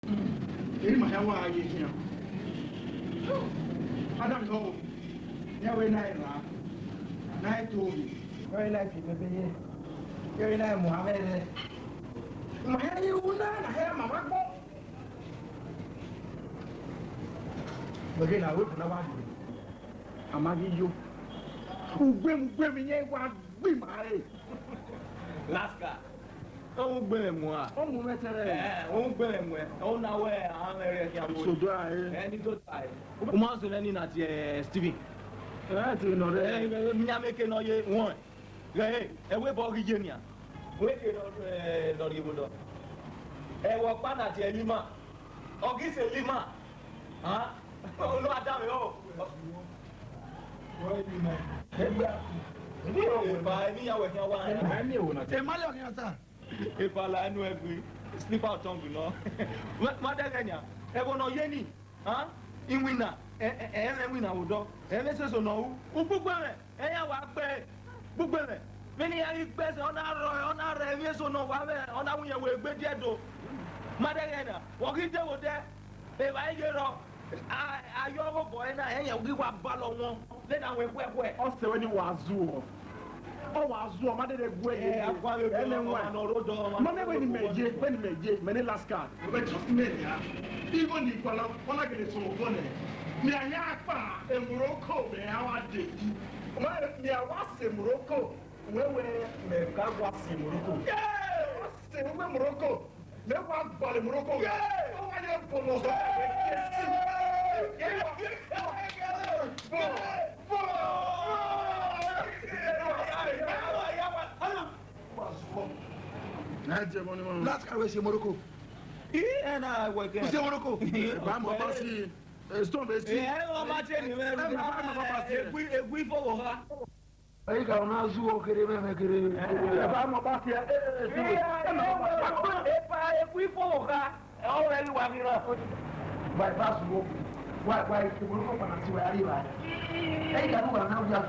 Ini mah yang wah ye here. Adam go. Ya we na ira. Na to bi. We na fi bebe ye. Ye na Muhammad. Muhammad ye una na he mama go. Bagi na we na wa di. Amagi yo. Ugbe mi ye wa gbi ma e. Laska. On gbele mo a. O mu metere. On gbele mo e. On na we an ere ki awo. So do ai. Eni to tai. O ma so ni na ti Steven. Ti no re. Mi ameke no ye won. Re e we bo ri je ni a. We ke no ri bo do. E wo pa na ti Lima. O ki se Lima. Ha? O lo adam yo. Why Lima? Ni o ba ni ya we kan wa. Ni o na. Te mali o kan ta. If I lie no agree, slip out tongue, no. What again? Ever no yeni, huh? In winner, and winner would do. And this is no, who book women, and I walk back. Book women. Many are best on our yes or no, on our way, but yet do. Madagana, walking there with that. If I get off, I your boy and I give up ballon. Then I went where Also, when you was zoo. Oh, was zoo, mother, the way I want to Mother, when you made many last card. But just made even if I get it so funny. Me, I have a Morocco, me, how I did. Me, I was in Morocco. Where we was in Morocco. Yeah, Morocco. Never was in Morocco. Yeah, oh, I don't know. Last car was in Morocco. And I work in Morocco. Stone based. We follow her. I got an zoo, if I'm about here, if we follow her, already walking up. By pass walk. Why, you will open until I arrive. Hey, I know I'm not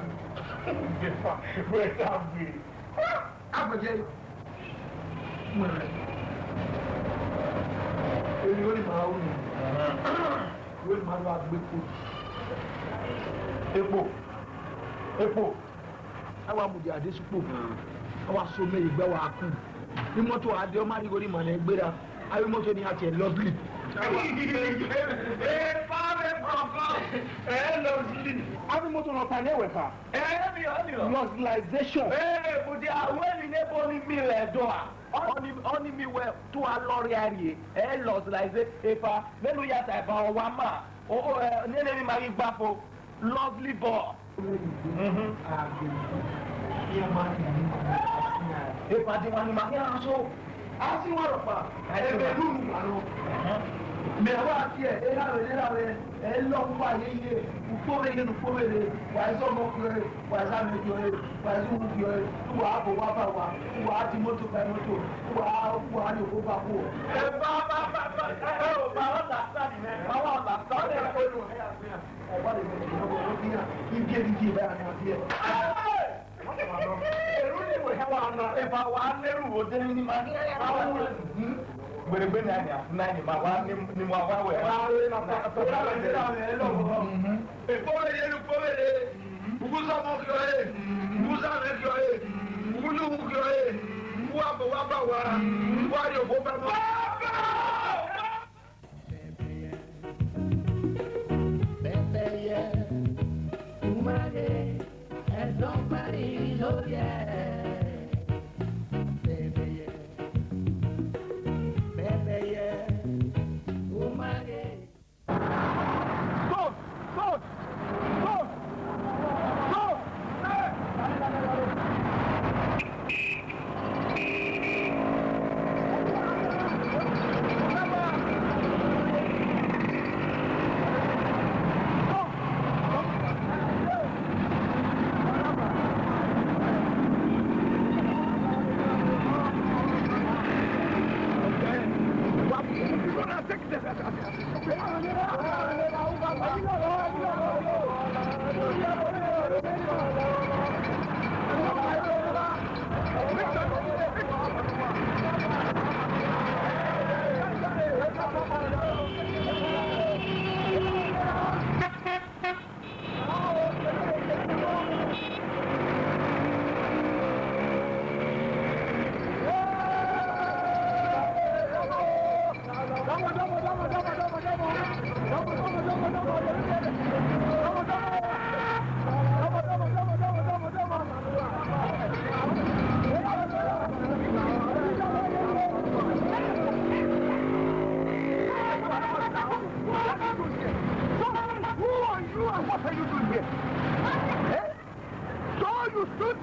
I'm a jail. Will my lord be put? Epo. I want to this book. I was so many go. You want to add your money going money, better. I will not any at lovely. Every motor not an ever. Localization. But they are well in a mill door. Only me well to a lorry area. Localization. If I then we have about 1 month. Oh, nearly my baffle. Lovely ball. If I demand my so. I see what about. I have a room. Me wa ti e lo wa ye ufo me nu fo me wa so mo kure wa za me jo e wa zu jo e wa bo wa ba wa ti moto ba moto wa ni ko ba ko e ba la sa ni me ba wa la sa ni ko lu e wa le me no bi na di ba na ti e eru ni we ha wa na e ba wa le ru o de ni ma But when I am 90, my one in my way. Before you look for it, who's up your head? Who's up your head? Who look your head? Why you go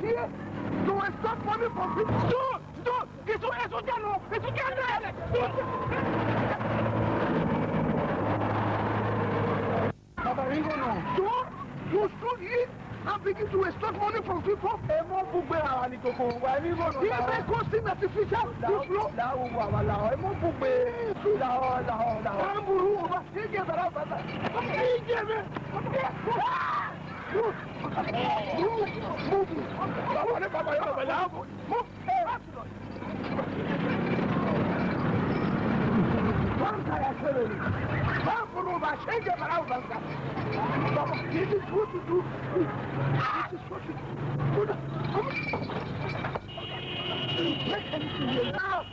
here to extort money from people. It's you stood here and begin to extort money from people. He may costing artificial. This is what to do. This is what to do. Make anything here. Now.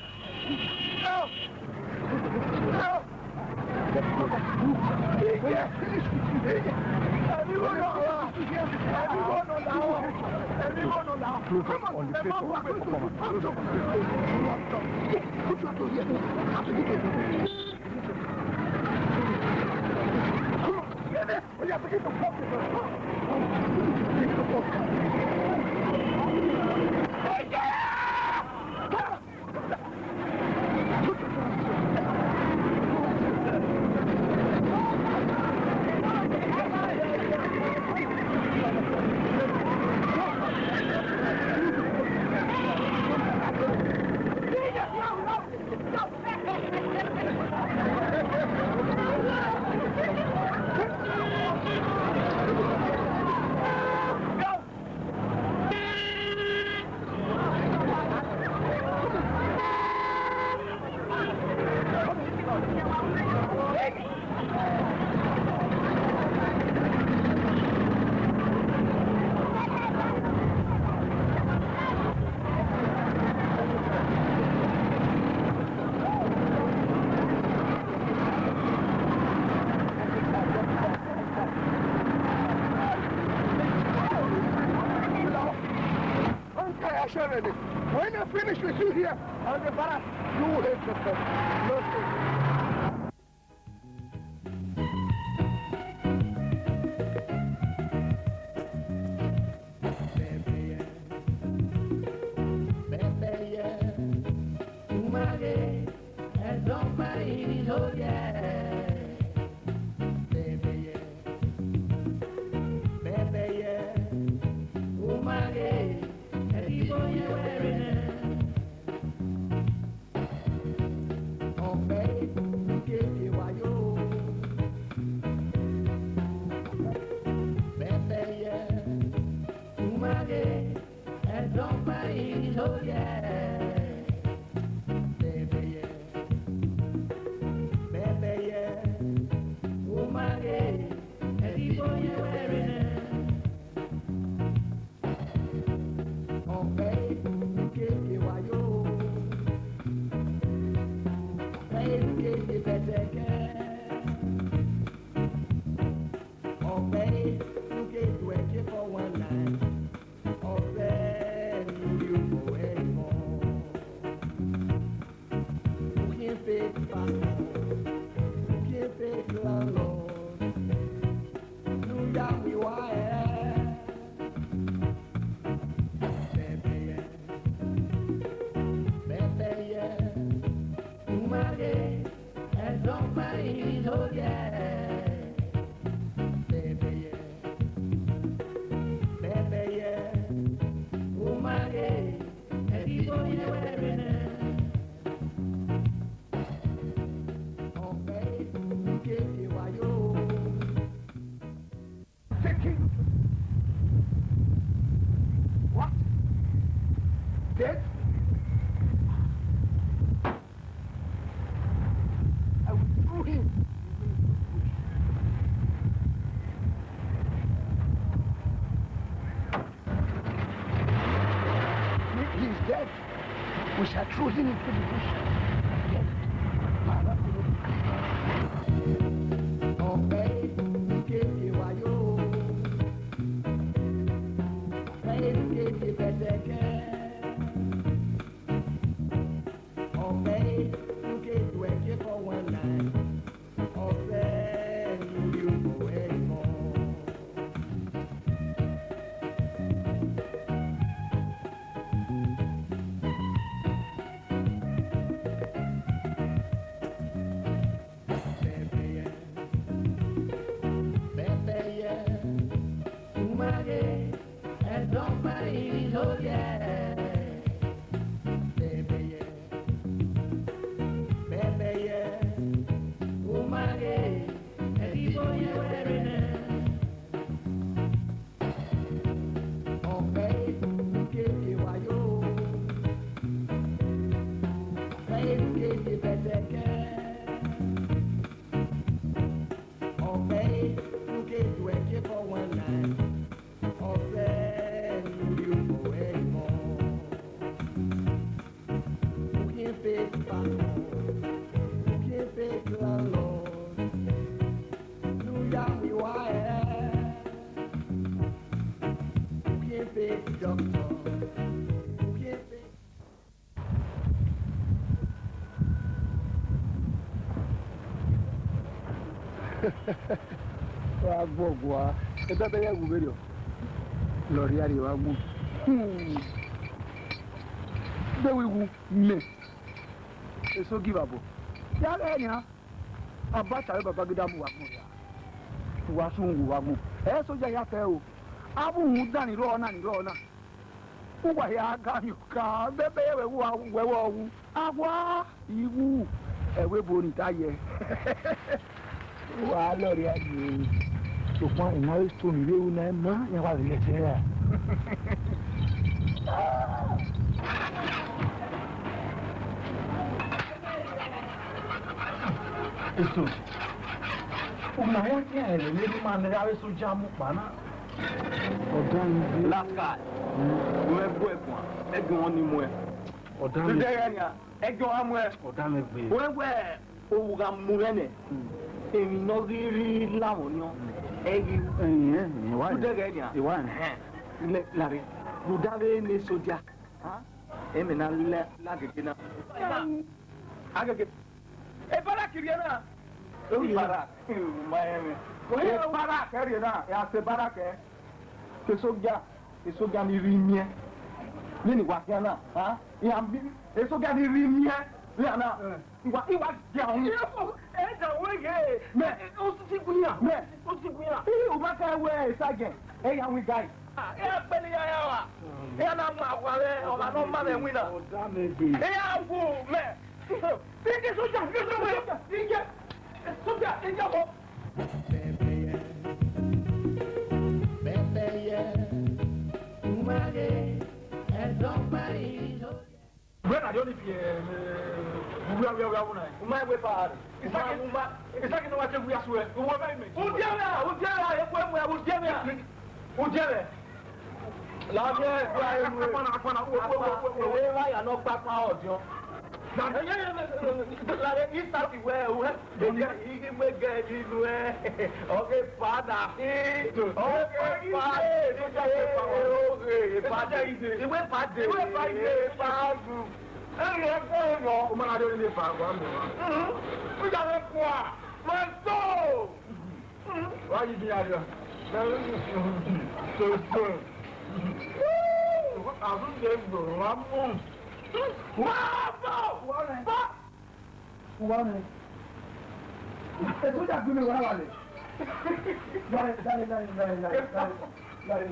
Everyone on now. Come on, the paper. Put your two here. We have to get the focus. When I finish with you here, I'll get back. You will hate yourself. What? Dead? I will throw him. He is dead. We shall throw him into the bush. Dead. Wa gbogbo Ebebeye guberio. Lori ari wa mu. De wiwu me. Eso give abo. Ya le nya. Abacha baba gida mu wa mu ya. Wa sun wa mu. Soja ya fe o. Abu hu dani ro na ni ro na. Uwa ya ga mi ka Ebebeye we wo wu. Agwa iwu ewe boni taye. Wa lori ari. So far in our story we will not ma ya wa le se. Isso. Uma outra é ele maneira isso já mu pana. Odan Lascar. Não é boa point. É gon ni mo. Odan. Tu derrière é gon amo é. Odan me gbe. Ouais o ga mu rene. Èmi no ri lawon yo. Egi wa. Tu derrière. Iwa. Le la ri. Vous avez les soldats. Hein? Et maintenant la gena. Agage. E para kiriana. O para. Miami. E para kiriana, ya se para ke. Que soja ni rimie. Ni wa kiana, ha? Ya bi, e soja ni rimie. Ya na. Iwa ja on. E da wege. Me o ti kunya. Me o ti kunya. O ba ka we sagen. E ya wi guy. E pele ya wa. E na ma wa le o la no ma le wi na. O da me bi. E ya wo me. Ike soja, ike bo. Bebeye, umage, edong marino. Bueno, yo ni pie, Umaiwe pa. Isaki no wache buya suwe. Uwa ba ime. Udiala, yepo udiala. La vie, Akwana. we wa ya no papa ojo. La is out where he may get you okay, father. Okay, father. He went father. He went father. Woman, I don't need we got a poor. My soul. Why you be out here? So soon. I don't get the One. Eso ya tú me vas a valer. Dale.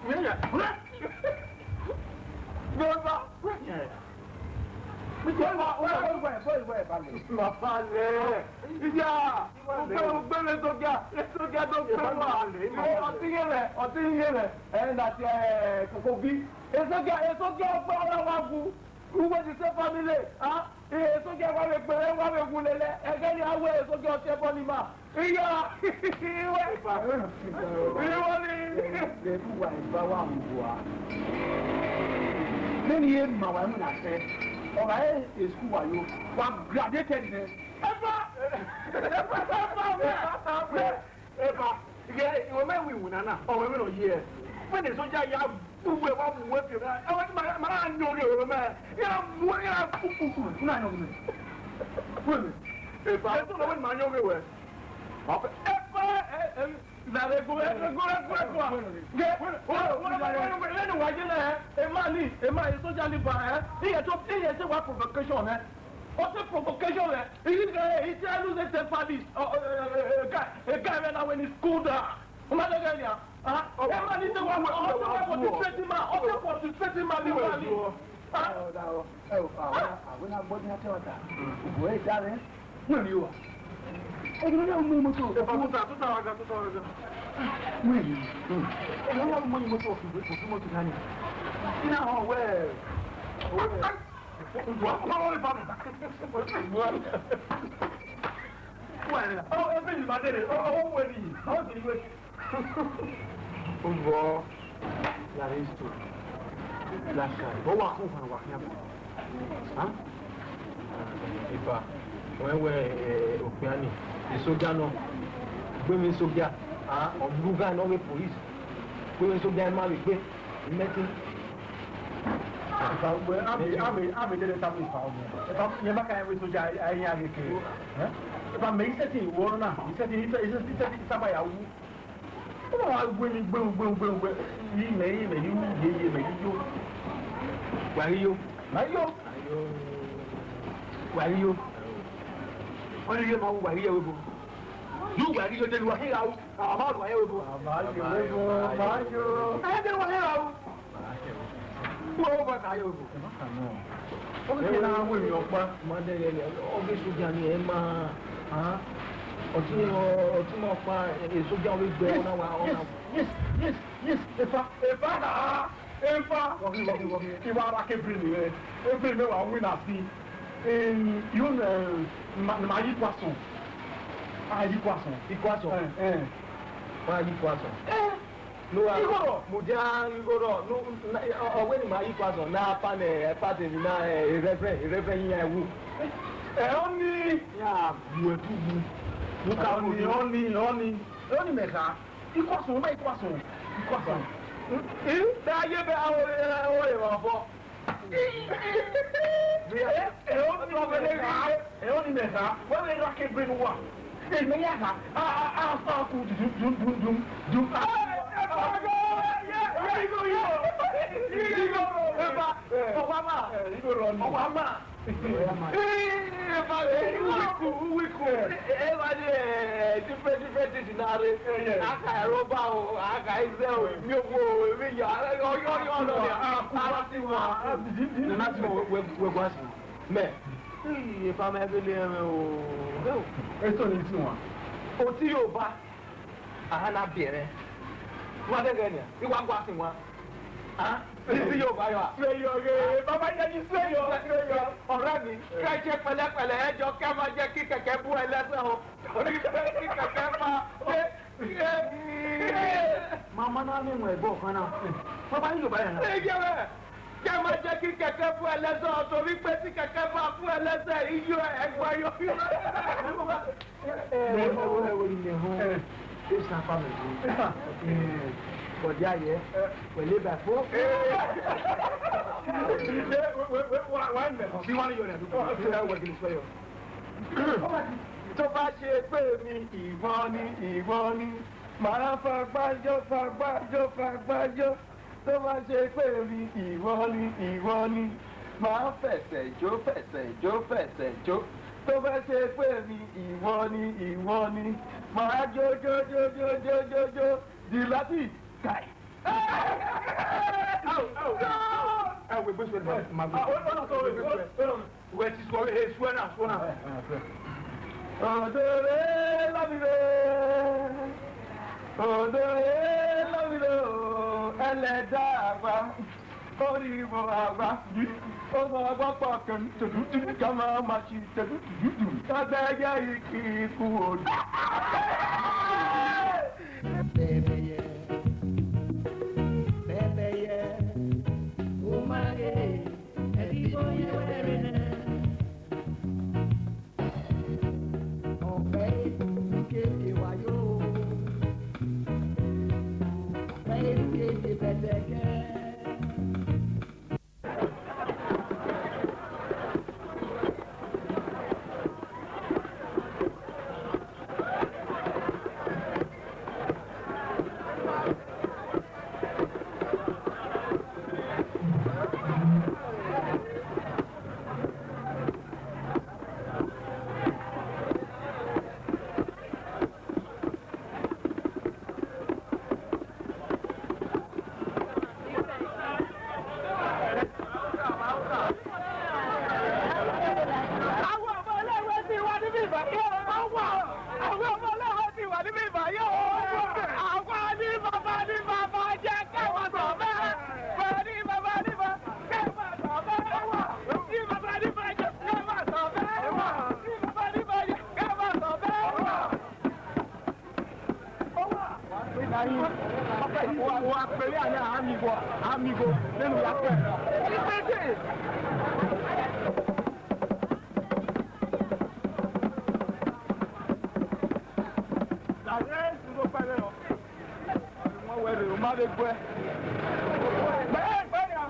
Mira. What's provocation? He tells you that parties, a guy when he's school down. I'm a family found. If I'm never can with Suja, I am if I make it in one now, he said it's somebody. Oh, boom, boom, boom, boom, boom. He may you. Where are you? Where are you? What do you know where you go? You where you didn't want here out about where you go. I didn't want here out. What are you? Okay, now with your mother, obviously, Johnny Emma, huh? Or tomorrow, is so jolly going on. Yes. If I, if I can bring you, every day I win a fee. You know, my equation. Equation. No, Mujan, no, when my equation, now, party, reverend, only, yeah, you look out only make her. Equation, my equation. That you be only make her. When they rock it, bring one. I'll start to do. If I'm ever no, it's only one. O ti o ba, ahana biere. What again? You want watching one? Huh? This is your bio. Say your Baba, you say your already. Try to pele, your camera, kick a cab, and let go. Mamma, I'm my book. Papa, you buy. Camera, kick a cab, and let go. So we pay a cab, and let you and why you feel. It's not family. But yeah, we live at 4. One minute. See one of you. So far, she paid me, Ivani, Mara Bajo. So far, she paid me, Ivani, Ma Fesse, Joe. So far, she paid me, Ivani, Ma Jo, Dilati. Guy. We push with my where is going? It's one up. Oh, amigo, nínú yàtọ̀. Làyé ìṣòro pẹ̀lẹ́ o. Wọ́n wẹ̀rẹ̀ o máa lè gbẹ́. Bẹ́ẹ̀ bẹ́ẹ̀ yà.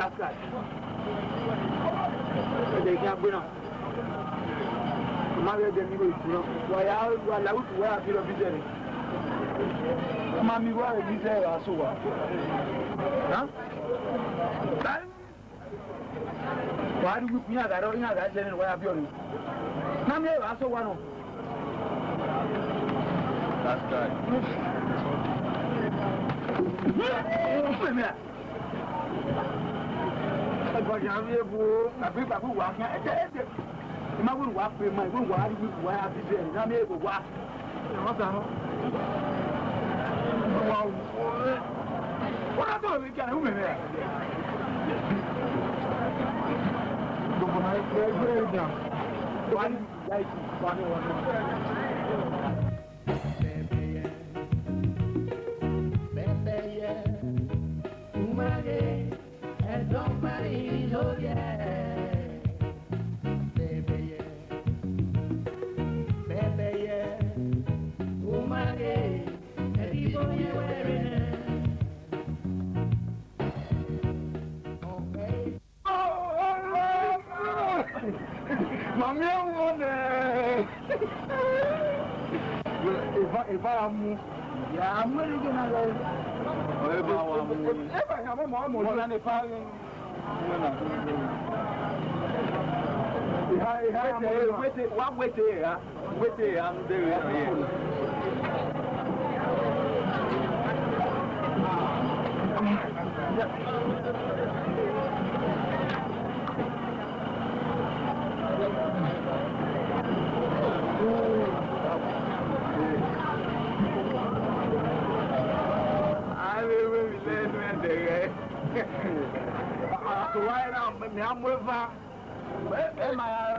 That's right. They can't bring up. Mammy, they need to why I would wear a bit of busy. Mammy, why are you there? So what? Huh? Why do you think I don't have that? Why have you? Mammy, I also want to. That's right. If I am, yeah, I'm really going to I'm with her. Am I?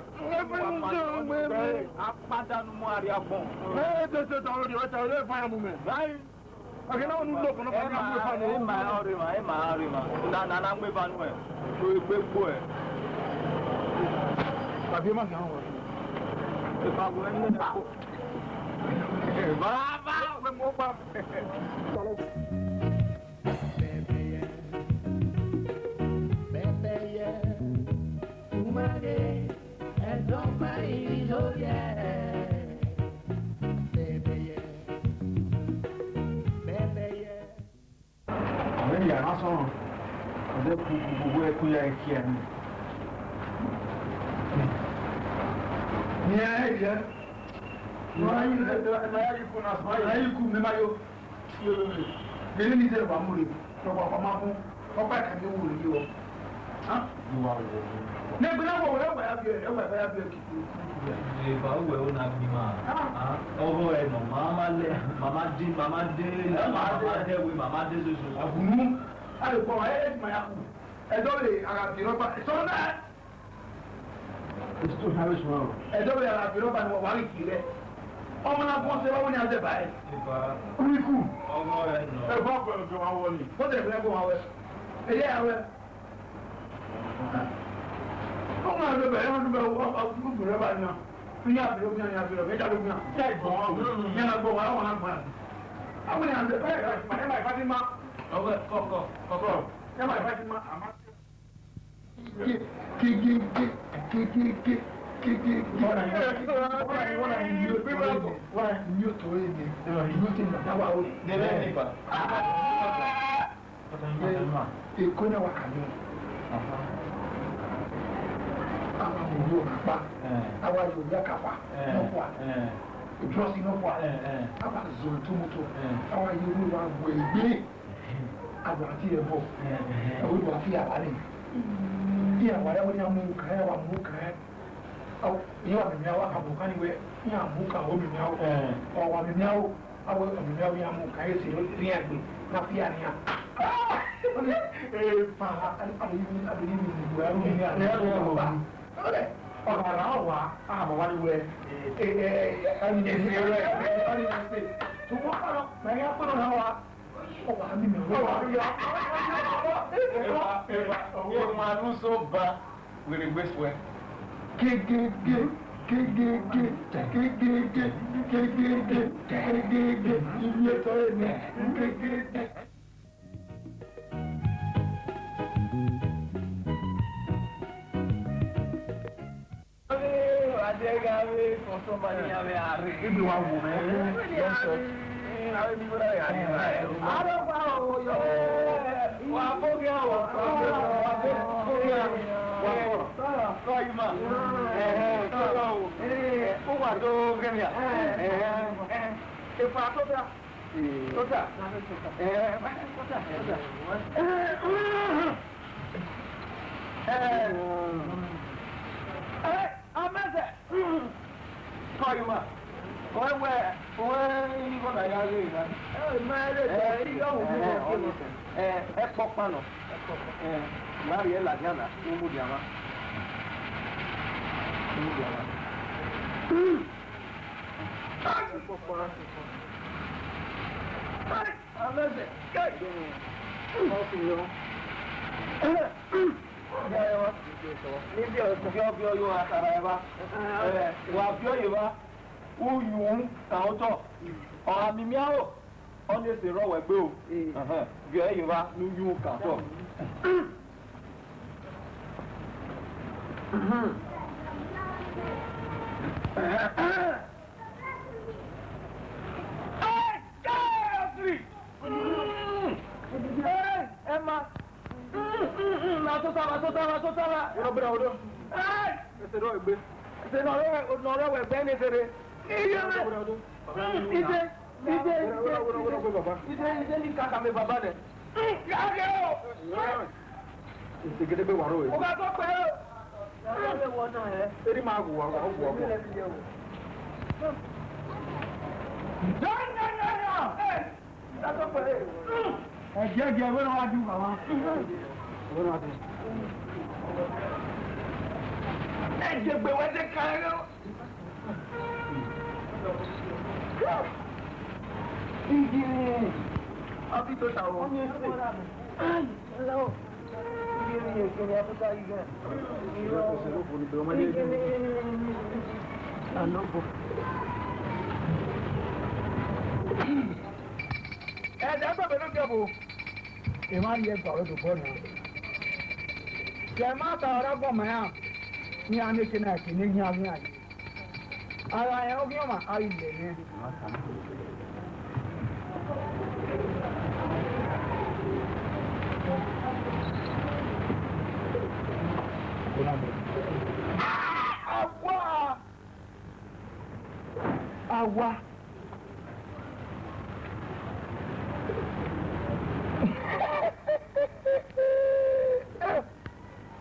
Awa.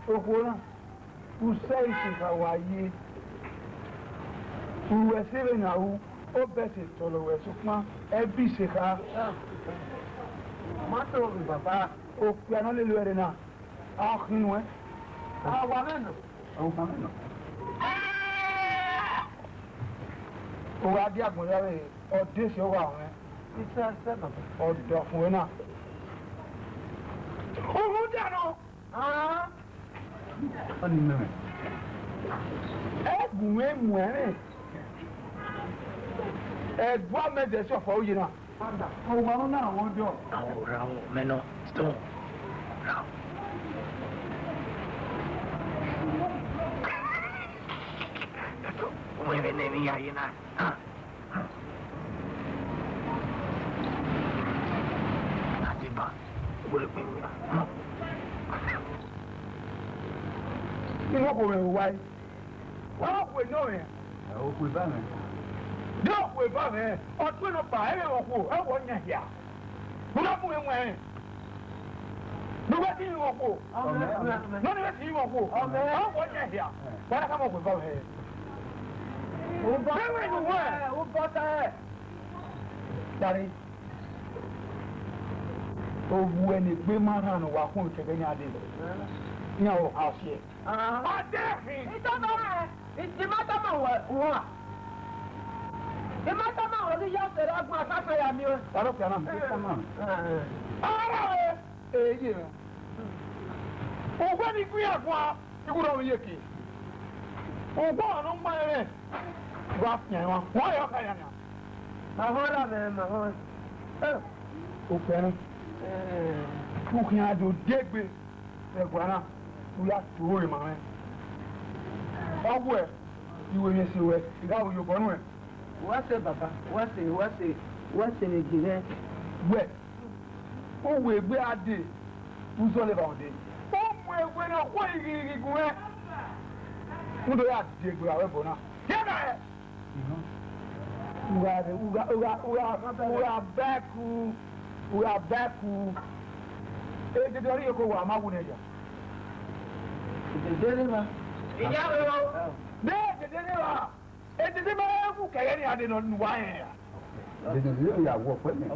Ogora, usai sikawaye. Uwesere na u, obese tolo wesukma, ebi sika. Mato baba, o piano le luere na. Akhinwe. Awa meno. Awa meno. O wa di agbon yawe ode se wa won isa se baba odo fun we na o dano oni me egun we mu ere egbo me de so fo yi na panda o wa na won do ra o meno sto ra Women in Yana. You know why? What we know here? Oh, we ban it. No, we ban it. Or twin of fire or who? I want you here. Who not moving away? No, what do you want for? None of us you want for. I want you here. What come up with our head? Who bought that? Daddy. Oh, when it be my hand, walk home to any idea. No, I'll see it. I dare him. It's not all. It's the matter what? The matter now, the young that I've got to say, I'm here. I don't come on. Oh, when you have one, you would only get it. Oh, go on my head. Why are you? I heard of them. Okay. Who can I do? Dig me. We have to worry, my man. Oh, where? You will see where? You got your born. What's it, Papa? What's it again? Where? Oh, we are dead. Who's all about it? Oh, we're not waiting. Who do you have to dig with our bonnet? Get we are back. Hey, the Dorio go on my winner. The deliver. The deliver. It is a man who can I didn't know why. This is really a work with me.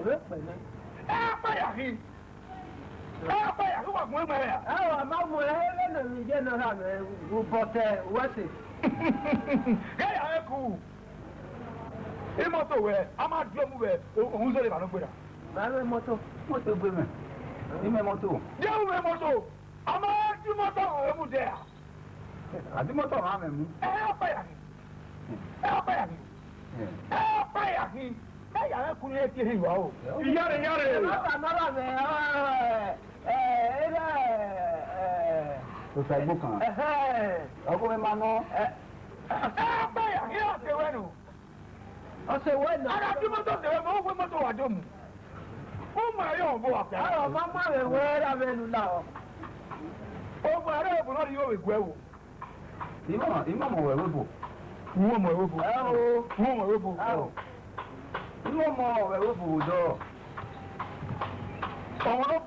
Moto where I'm not who's only going to moto women. Moto. Yeah, moto. I'm not the moto there. I do moto. I'm I say, when I do not know, I don't. Oh, my own book. Oh, Mamma, where am I now? Oh, my own, not you with well. You know, Woman, oh,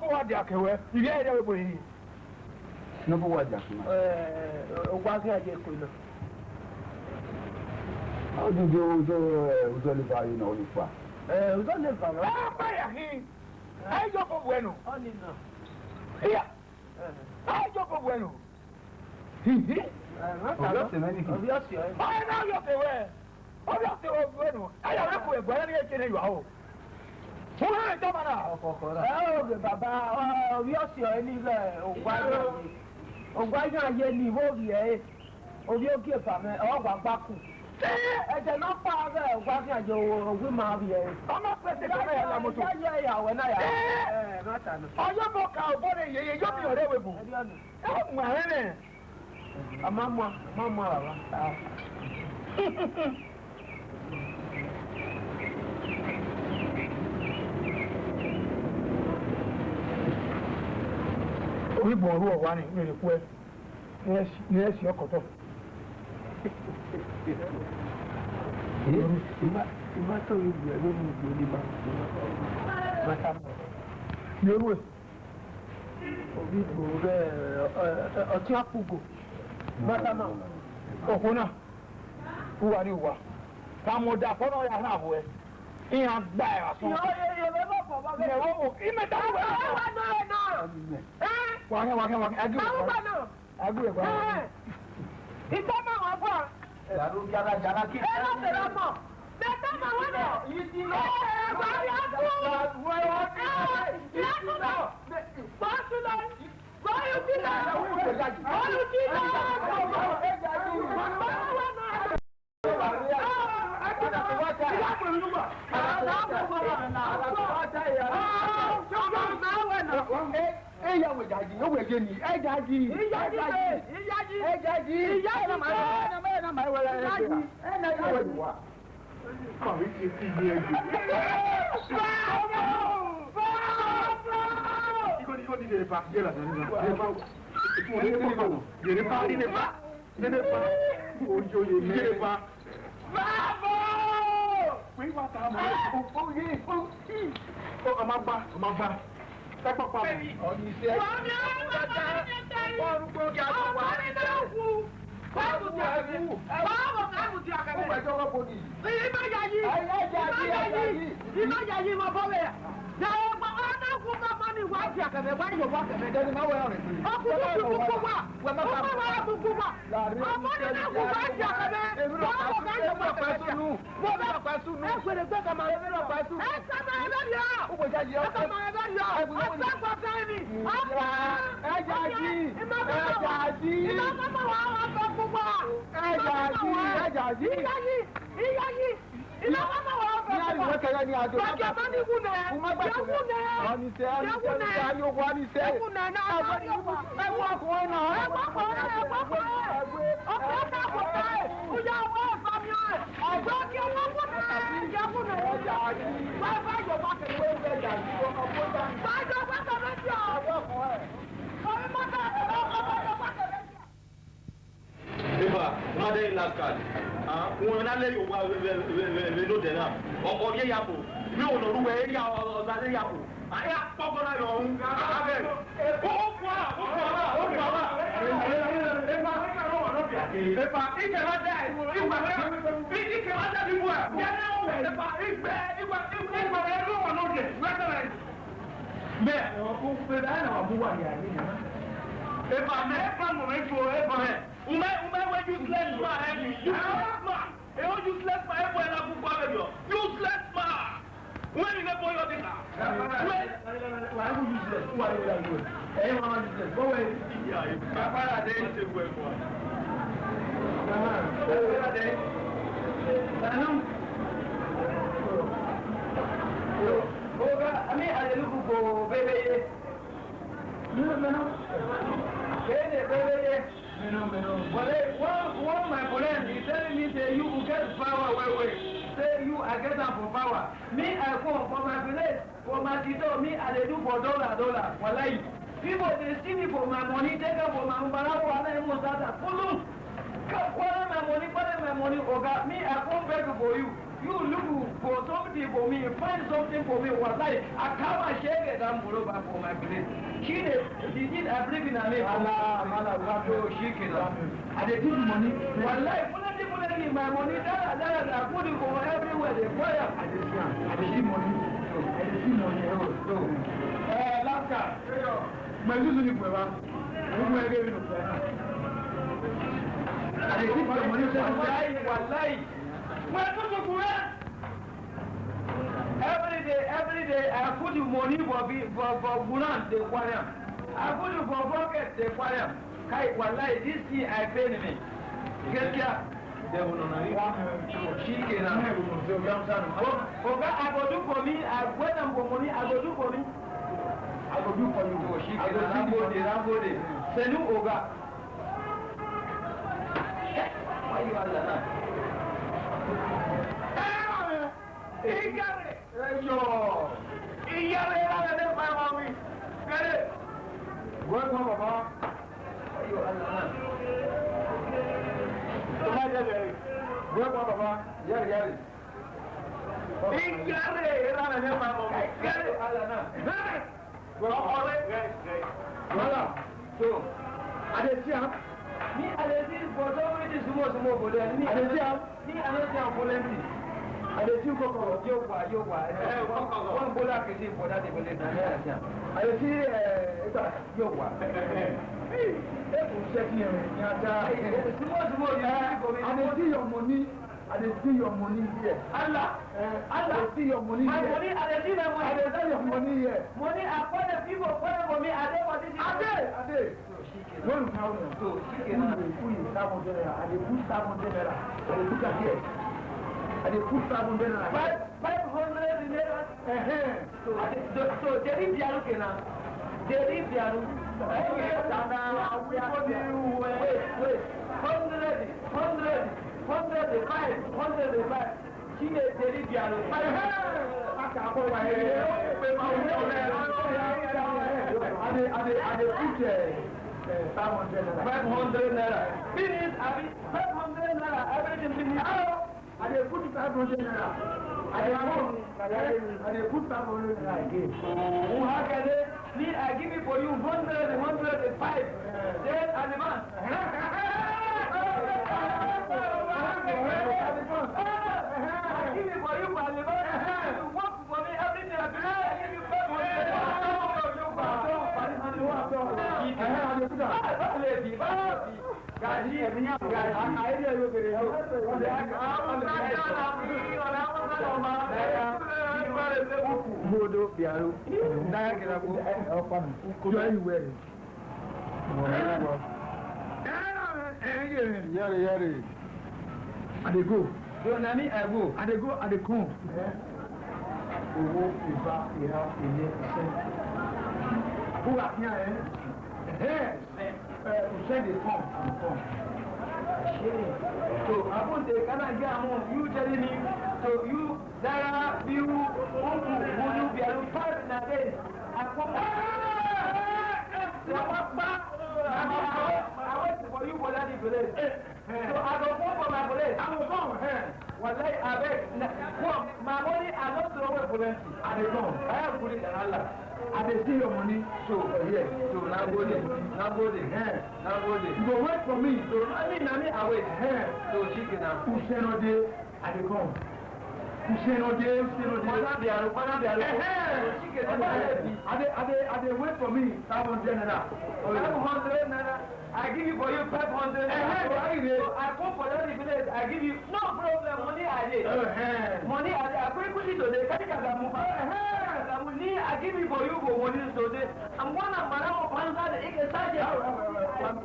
no, Jack, you get everybody. No, what, Jack? What can I get to you? How did you only buy in all this far? Was only for I go for bueno. Only no. Here. I go for bueno. I know you're aware. Oh, bueno. I don't know where I get you out. Who are you talking about? Oh, Baba, we are seeing anywhere. Oh, why can't you leave over here? Oh, you'll give them all one back. I cannot father, what are you with my beer? I'm not going to go when I am. Oh, you book out, what are you got your level? Oh, my head. A mamma. We born running really quick. Yes, your cutoff. na my way. And I know what. Come, it's here. Mother last card. When I let you know the now, or Yapo, no, no, where you are, Yapo. I have Papa on. One my friend is telling me that you will get power say you are getting for power. Me I come for my village, for my tito, me I do for dollar. For life. People they see me for my money, take up for my follow. My money, Oga. Me I come back for you. You look for something for me, find something for me. Was like I come and shake it down for my village. She did everything I made. She can. I did money. One life, my money, that I put it for everywhere. They fire. I did see money. Last card. My usually I did see money. Every day I put you money for Bulan, the choir. I put you for pocket, the choir. Wallahi, this thing I pay me. Get here. They will not she can. I go do for me. I wait for money. I go do for me. I go do for you. She can. Rambode. Send you Oga. Why you are like I did you go for Yoga. One bola can see for that. I see Yoga. I see your money. I see your money here. Allah, I see your money here. My money, I see my money. I see your money here. Money, I put the people for me. I did. One pound. So she can put 700. I did put 700. I did put that here. I did put 500 naira. So they leave Piano Kena. They leave Piano. Wait. She is very piano. I give it for you 105. Then advance. Give it for you, advance. You work for me everything. I give you I dey go. I dey come. Owó ìbá ìhà ìyẹ ìṣẹ́. Who are here? Ìṣẹ́ dey come. So I want to can I get among you telling me so you there you will you be able to fight in a day? I come I wait for you for that place. So I don't come for my place. I will come. Well, I beg. My money I don't throw away for them. I don't come. I have put it in Allah. I dey see your money. So yes. So now go there. Now go there. You go wait for me. So I wait. So chicken now. Usenode, I dey come. Usenode. I dey wait for me. 500 naira. 500 naira. I give you for you 500 naira. So I come for that village. I give you no problem. Money I did. Money I put it to the money I give you for you for money so that I'm gonna manage to answer the exercise.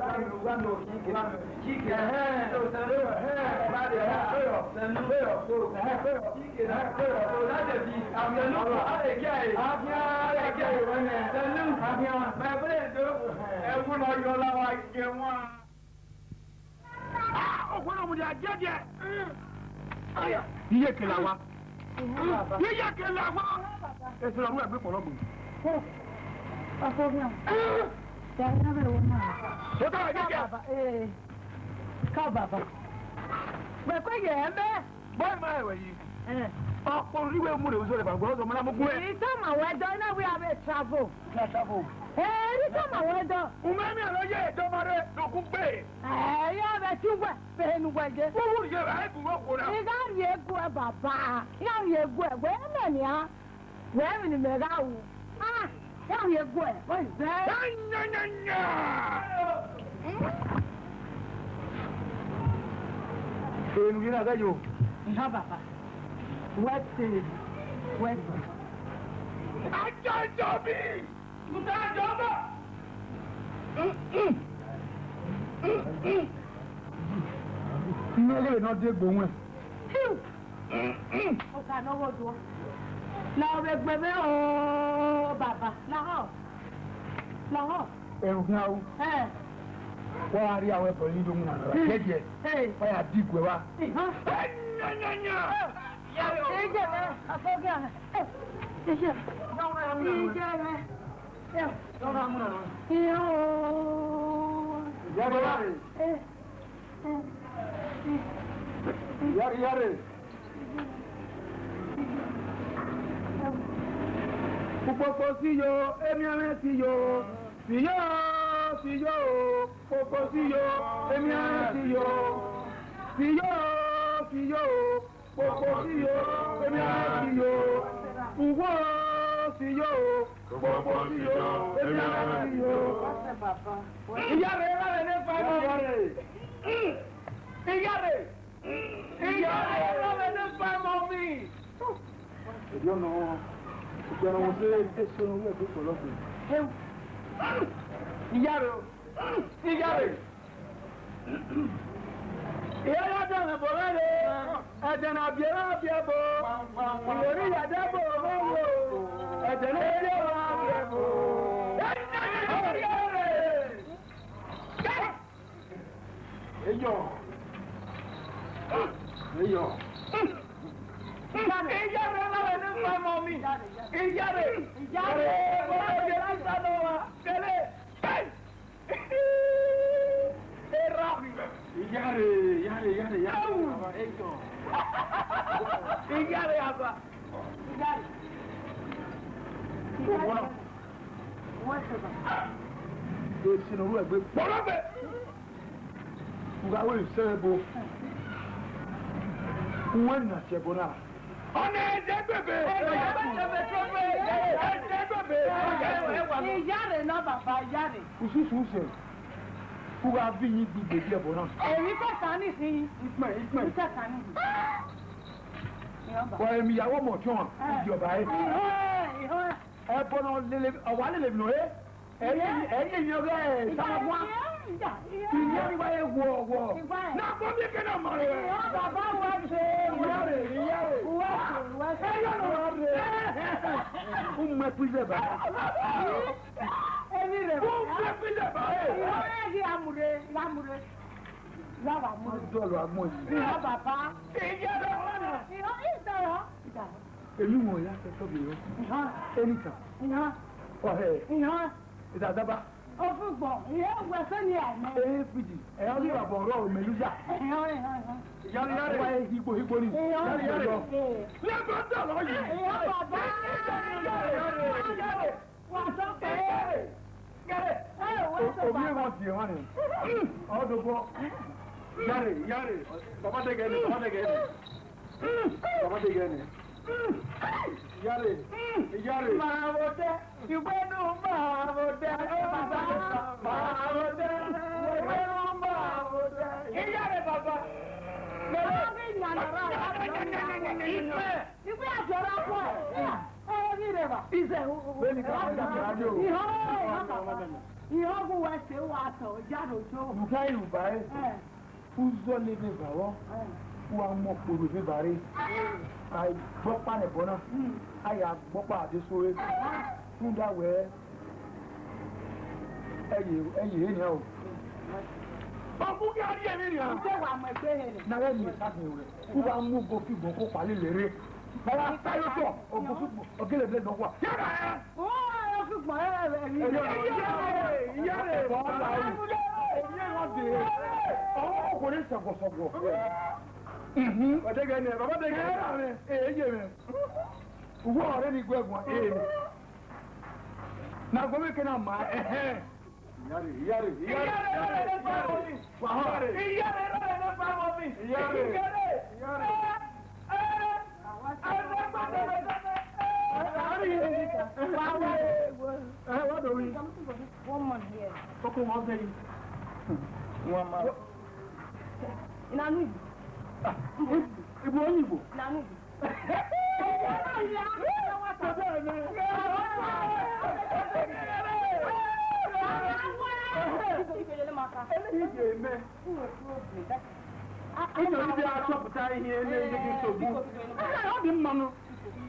Iye kelawa. Iye kelawa. Ese lo ẹgbẹ́ pọ̀lọ́gbù. Afọ́bíà. Ṣàyẹ̀dá bẹ̀rẹ̀ wọn náà. Tó tọ́ ẹ̀jẹ̀ jẹ́. Ká bàbá. Pẹ̀pẹ́ yẹ̀ ẹ́ bẹ́ẹ̀. Bọ́ọ̀lù máa ẹ̀wẹ̀ yìí. Ọ̀pọ̀ oríwé mú rè oṣù rẹ̀ bàgbọ́ ọ̀sọ̀ mọ́lá mú gún ẹ̀. Èyí tó mà wọ ẹjọ́ iná wí abẹ́ travel. Èyí tó mà wọ ẹjọ́. Ùmẹ́mí àlọ́yẹ̀ ìjọba rẹ̀ lókun gbé. Ẹ̀yọ́ rẹ̀ tí wẹ̀ fẹ́ẹ́nu wẹ̀jẹ̀. Wúwú yẹ àìbùn wọ́n kó náà. Ìgbà rí egu ẹ bàbá. Yà rí egu ẹ wẹ́ẹ́ mẹ́ni á. Wẹ́ẹ́ mi ni mẹ́ra wù. Yà rí egu ẹ wọ́n ìbẹ́. Yányányányá. Èèyàn yìí náà dáyò. Ìyá bàbá. Wẹ́ẹ̀tì. Ajọ́jọ́ bí! Mùtájọ́ bọ̀! Ní olóòrè náà dé gbòhun ẹ̀. Ó kà náwó dùn. Lọ́ọ̀rọ̀ ẹgbẹ̀mẹ́ ooo bàbá lọ́họ̀. Ẹ̀rù kí á wú. Wọ́n á rí àwọn ẹ̀kọ́ yìí lóhun àrà jẹ́jẹ́. Wọ́n yà dí ìgbẹ́ wa. Yányányá! Ìjẹ́ rẹ̀ afọ́gẹ́ rẹ̀. Ìjẹ́ rẹ̀. Yare. Pupoko si yo, emi ame si yo. Si yo. Pupoko si yo, emi ame si yo. Si yo. Pupoko si yo, emi ame si yo. Uwo si yo. Pupoko si yo, emi ame si yo. Iyare ne fa mo. Iyare ne fa mo mi. Yo no. Ìjọba wọn ṣe é ṣe ohun ẹgbẹ́ pọ̀lọ́pọ̀. Ìyá rẹ̀. Ìyá yàtọ̀ ẹ̀bọ̀ rẹ̀ ẹ̀jẹ̀ náà bí ẹ̀rọ bí ẹ̀bọ̀. Ìwòrí yàtọ̀ ẹ̀bọ̀ ọ̀wọ̀ ẹ̀jẹ̀ náà bí ẹ̀rọ bí ẹ̀bọ̀. Eyo. Eyo. Iyare la ni pa mommy. Iyare. Kele. Yare. Eyo. Iyare aba. Iyare. Esinu egbe polobe. Ugawe sebo. Nwanna chebona. Ona edebebe. Iyare na baba iyare. Ususu use. Uga vinyi gbigbe bi ebona. Èyí ko sani si. Ikme. Ko sani. Ko emi yawo mo tion. Ijoba e. Ihe. E bono lele awale le bino e. Eyi yo ge sama Ìyá ìwà ewu Na ko mi ke na mare. Baba wa se. Iyare. Umme pise ba. Emi re. Umme pise ba. Amure. Lava mu. Dolo agmo yi. Ìyá bàbá. Iyare ona. Ìyá ìdara. Èmi mo ya se to bi o. Ìyá. Enika. Ìyá. Ohe. Ìyá. Idadaba. Ofugbo. Ìyá wese ni ame. Pidi. E o ni aboro o meluja. Yare. Wa higbo ni. Yare. Le go dolo yi. Ìyá bàbá. Yare. Wa so pe. Obi won ti won ni. Odogbo. Yare. Baba de gani. Yare. Mawote. Ìgbẹ́nu mawote. Mawote. Ìgbẹ́nu mawote. Iyare baba. Lọ́wọ́ ìyànàrà. Ìgbẹ́ àjọra pọ̀. Ẹ̀rí rẹ̀ bà. Bẹ́ẹ̀ni ká ń dàgbà rájò. Ìhọ́ bú wẹ́sẹ̀ wà tọ̀ jáde òjò. Buka Yorùbá ẹ̀. Uzọ lé ní bàwọ́. Wa mọ̀ kporo ní bàrí. Àìgbọ́pá nìbọn náà. Àyà gbọ́pá àdésóre. Fúndà wẹ̀ ẹ̀yìn ènìyàn o. Ọkùn kí á rí ẹ̀mí rìn àná. Ṣé wà mọ̀ ẹgbẹ́ rẹ̀? Náwó ẹ̀mí ìsáfin rẹ̀. Kú bá mú gòkìgbò kó palẹ̀ lérè. Bàbá táyọ̀ tọ̀ ọ̀gẹ́lẹ̀dẹ́ náà wà. Yàrá ẹ̀. Ó yọ fúgbọ̀n rẹ̀ rí. Ìyáre bọ́ọ̀lá yìí. Èmi ẹ̀ wọ́n dè é. Ọwọ́ ọkùnrin sọ̀gọ̀sọ̀gọ̀. Ọ̀dẹ́gẹ̀ ni ẹ̀ bàbá dẹ́gẹ̀ ẹ̀ èyí rẹ̀. Owó ọ̀rẹ́ ni gbẹ̀gbọ̀n èèmì. Na gome kana ma Iyare. What do we? 1 month here. Koko mo se yi. 1 month. Inanu ibu. Ibu oyibo. Inanu ibu. Nítorí bí a ṣọ́pùtà ihe ní nsogbu. Ọ dị mmanụ.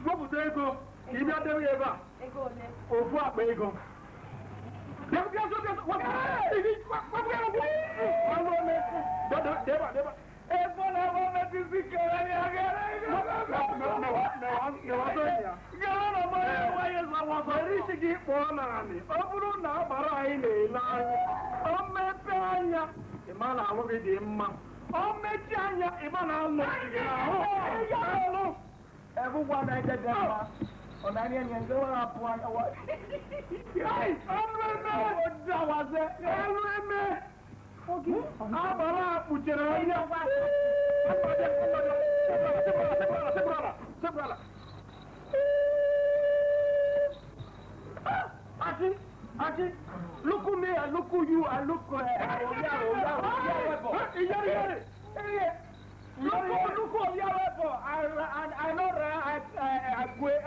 Wepụta ego ka ịbịa dewe ebe a. Ofu akpa ego. Ọ bụrụ na agbara anyị na-ele anya, o mepe anya ịma na ahụ gị dị mma, o mechi anya ịma na anụ gị n'ahụ. Everyone I get that on any and go up one hour. Look at me, I look at you, I look at Look at your weapon. I know I quit.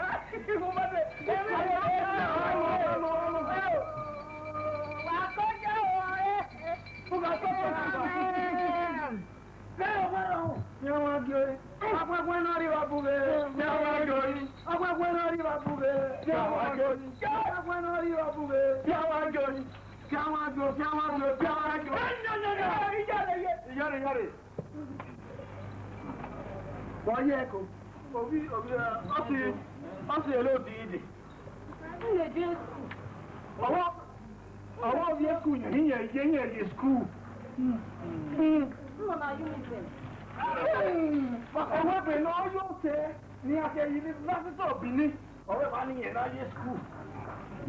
Benin. Ọ̀rẹ́ bá ní yẹn láyé skul.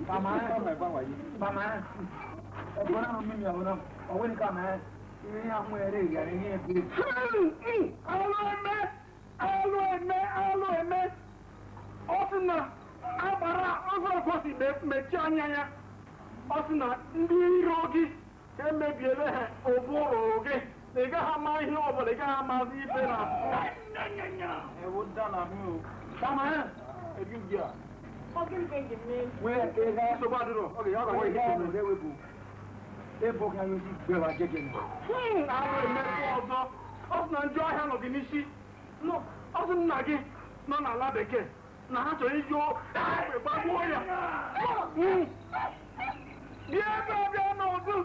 Bàmá ẹ̀ ẹ̀gbọ́n náà mímí àwọn náà ọ̀wé ní kàmá ẹ̀ ìrìn àwọn ẹ̀rẹ́ ìyàrá ní ẹgbẹ́. Alo ẹ̀mẹ́ ọ̀sìn náà agbára ọ̀sọ̀rọ̀ kọ́sì mẹ̀tí anya ya ọ̀sìn náà ndị iro gị emebiele ha ụbụrụ gị ị gaghị ama ihe ọbụla ị gaghị amazi ibe na ewu dana hụ kama ya ebi gị a wee ihe nsogbu adịrọ oge ya ọgawa ihe ọbụla ewepụ ebo ka ya ozi gbewa jeje na ahụ emekwa ọzọ ọsị na njọ ahịa nọ gị n'isi ọsị nna gị nọ n'ala bekee na ha chọrọ iji egbe gbagbuo ya bịa ebe ọbịa n'ọdụ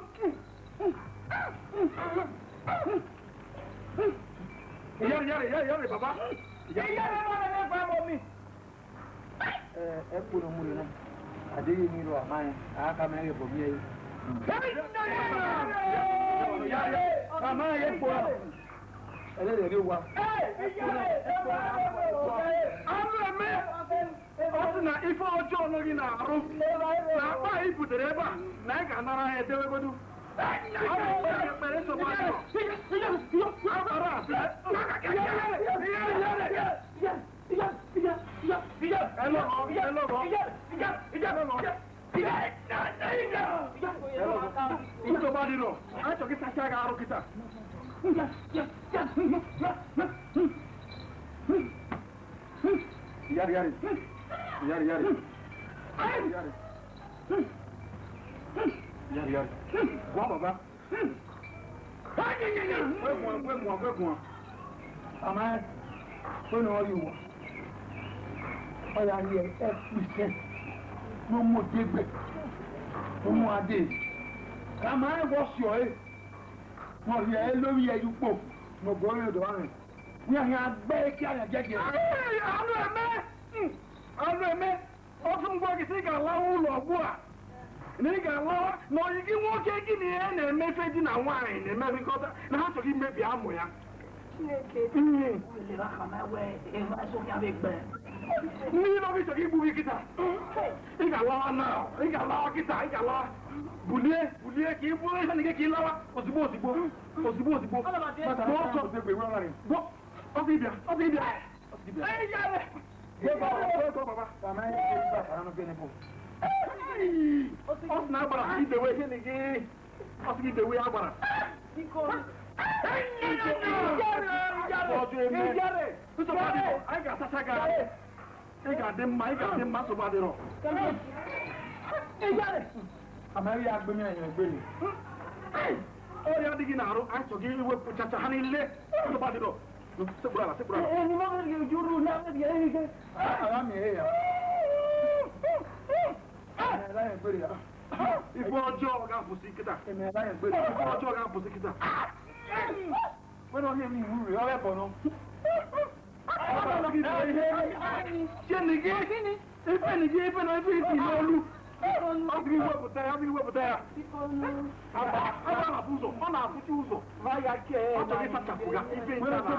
Yare, baba. Yare, baba, mi. Eppure un mulino. Adigi mi lo amai, aka me po mi. Yare, amai e po. Ele de wa. Ame. Osina ifo ojo no gi na aru. Na pa iputere ba, na ga nara e dewe godu. Yari. Wá bàbá. Wẹ́gùn. Àmá ẹ̀ tó ní ọrí wọ̀. Ọya rí ẹ pìsẹ́ ló mú dégbẹ̀ tó mú adé. Àmá ẹ̀ wọ́ sí ọ̀ ẹ́. Wọ́n rí ẹ lórí ẹyú pò. Mo gbọ́ orí ọ̀dọ̀ rẹ̀. Ní àyà agbẹ́ kí àyà jẹ́jẹ́. Àlọ́ ẹ̀mẹ́. Ó tún gbọ́ kìí sí ìgbà láwùú lọ bú à. Nigga law, no you give one cake in the end and message in a wine and maybe got the house of him maybe I'm where. Me no be to give movie guitar. He got law now. He got law guitar. He got law. Bullier, keep bullies and get killer. Was supposed to go. But I also think we're running. What? Obibia. Hey, yeah. Go, Baba. Ọsị na-agbara ibewe ihe na gị ọsị ibewe agbara anyị ga-asacha gị ị ga-adị mma nsogbu adịrọ amaghị ya agbemi anya egbeli ọrịa adịghị n'arụ anyị chọrọ gị iwepụchacha ha niile nsogbu adịrọ sekpụrụ ala Ibu ọjọọ ga-apụsị kịta. Wẹ́n ọ̀hìn mi ìwúrì ọ̀rẹ́ bọ̀ náà. Ṣé nìgé? Ife náà ife ìsìn n'olu. Ọ̀gbìn wepụta ya. Ọ na-afụchi ụzọ. Ọ chọrọ ịsachapụ ya ife nta na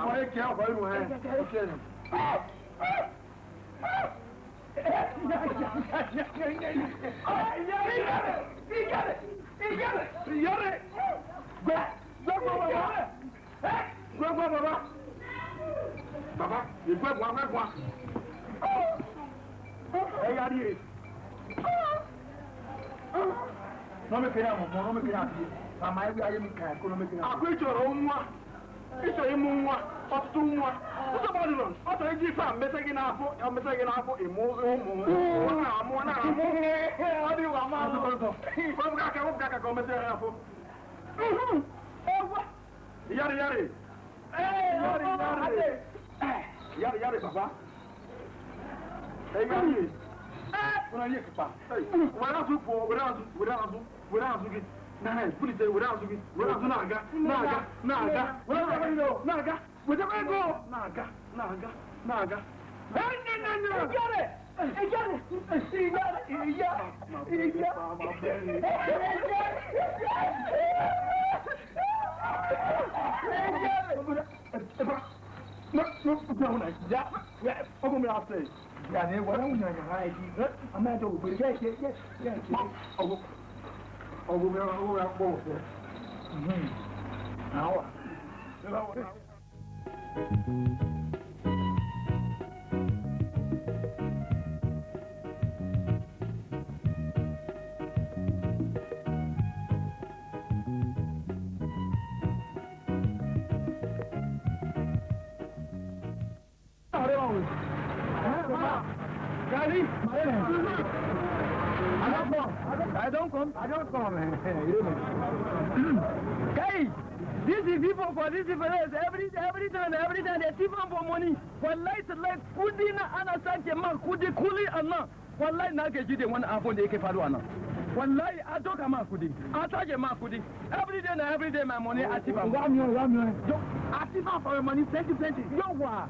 Baba, you go one. Hey, are you? No me queda. Mama, I am kind. I'm going to Rome. It's a moon, or two more. What's about it? What are you from? Messaging up, I'm messaging up a more. Yari, Papa. Hey, Yari. When I get without without Zuki. Nah, put it without Zuki. Without Naga. Wherever I go, Naga. I don't come. Hey, these people for this difference every time they keep on for money. For light kudina ana sake man kudi kuli anna. Wallahi na ke jide wani abun da yake faruwa nan. Wallahi a doka ma kudi. A sake ma kudi. Every day my money atiba. Ramyo. Atiba for money plenty. Yawa.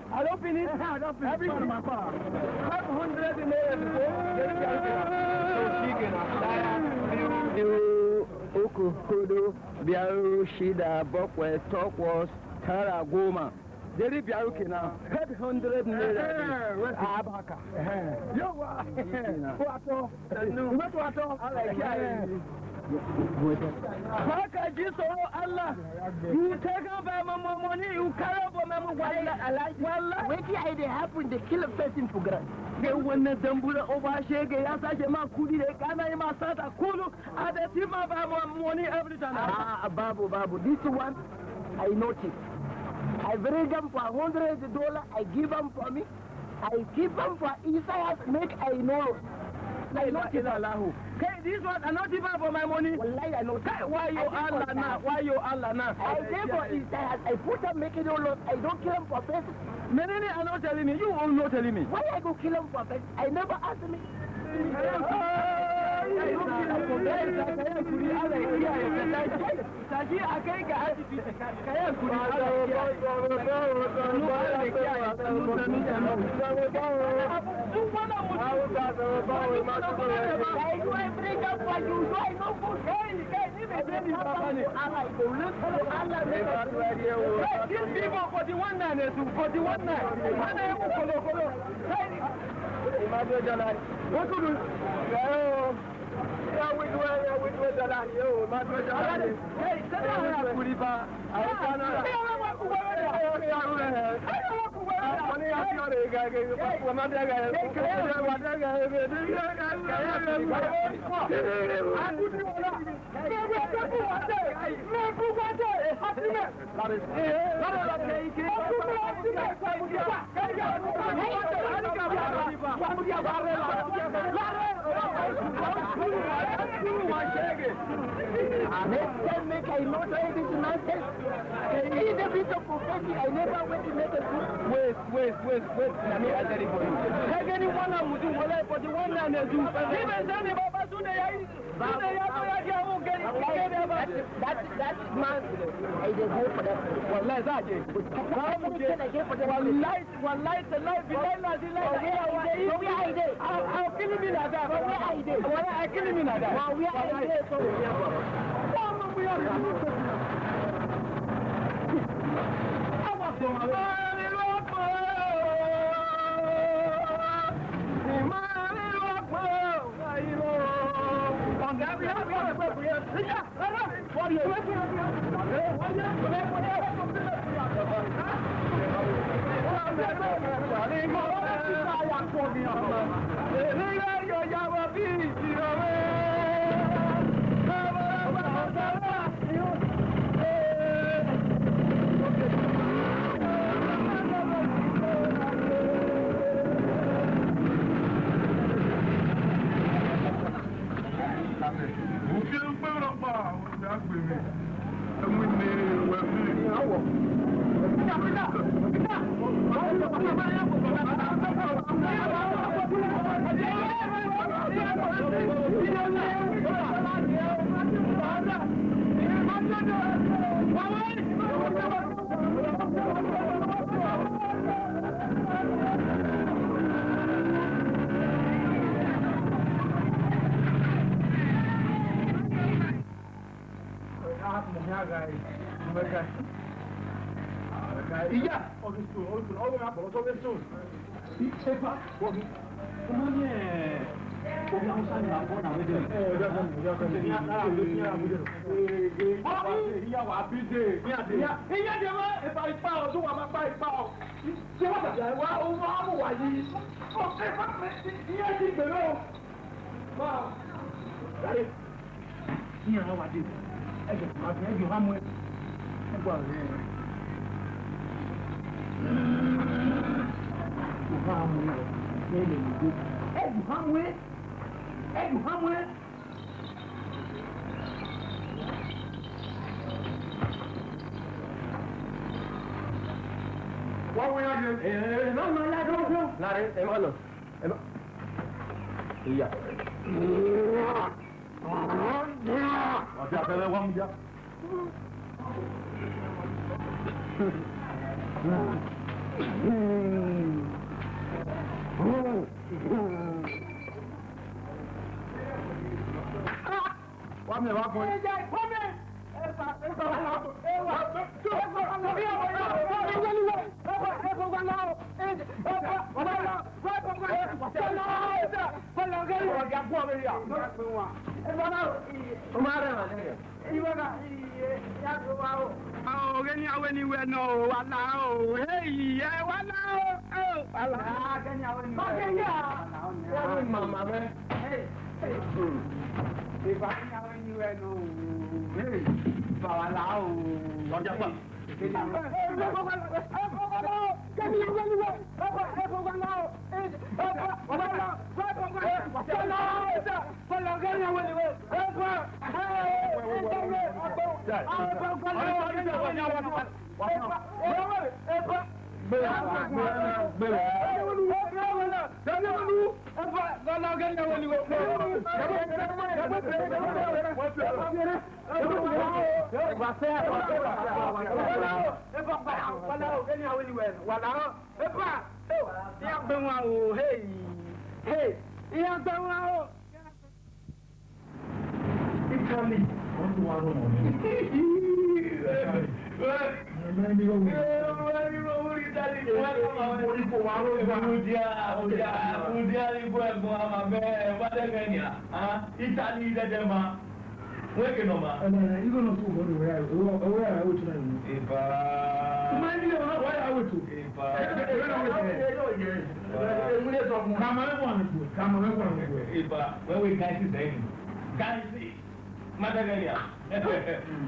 I don't finish. Every one of my car. 500 in there. Oku, Kudu, Biaru, Shida, Bokwe, Tokwas, Tara, Goma. Deri Biaruki now. 500 in there. Abaka. Yo, what? I like Baka jiso Allah. You take up my money, you carry up my money. Wait till they happen, they kill a person for granted. They want the Dambula over Shake, Yasajama Kudi, they can't even start a Kulu, and they give up money every time. Babu, this one I noticed. I bring them for $100, I give them for me. I keep them for Isaiah, make I know. I know okay, this one I not even for my money. Wallahi, I know. Why you Allah now? I gave for Isaiah. I put them making a lot. I don't kill them for pay. Many are not telling me. You all not telling me. Why I go kill them for pay? I never asked me. What could you? We do that. You, my brother. Hey, make I not say this nonsense. It's a bit of prophecy. I never went to make a Wait. Let me answer it for you. Take anyone I would do for the one and do. Even then, Baba today, that man, I just hope for that. Well, let's that. One light, the light, I'll kill him in that. I kill him in that. We are there, so we are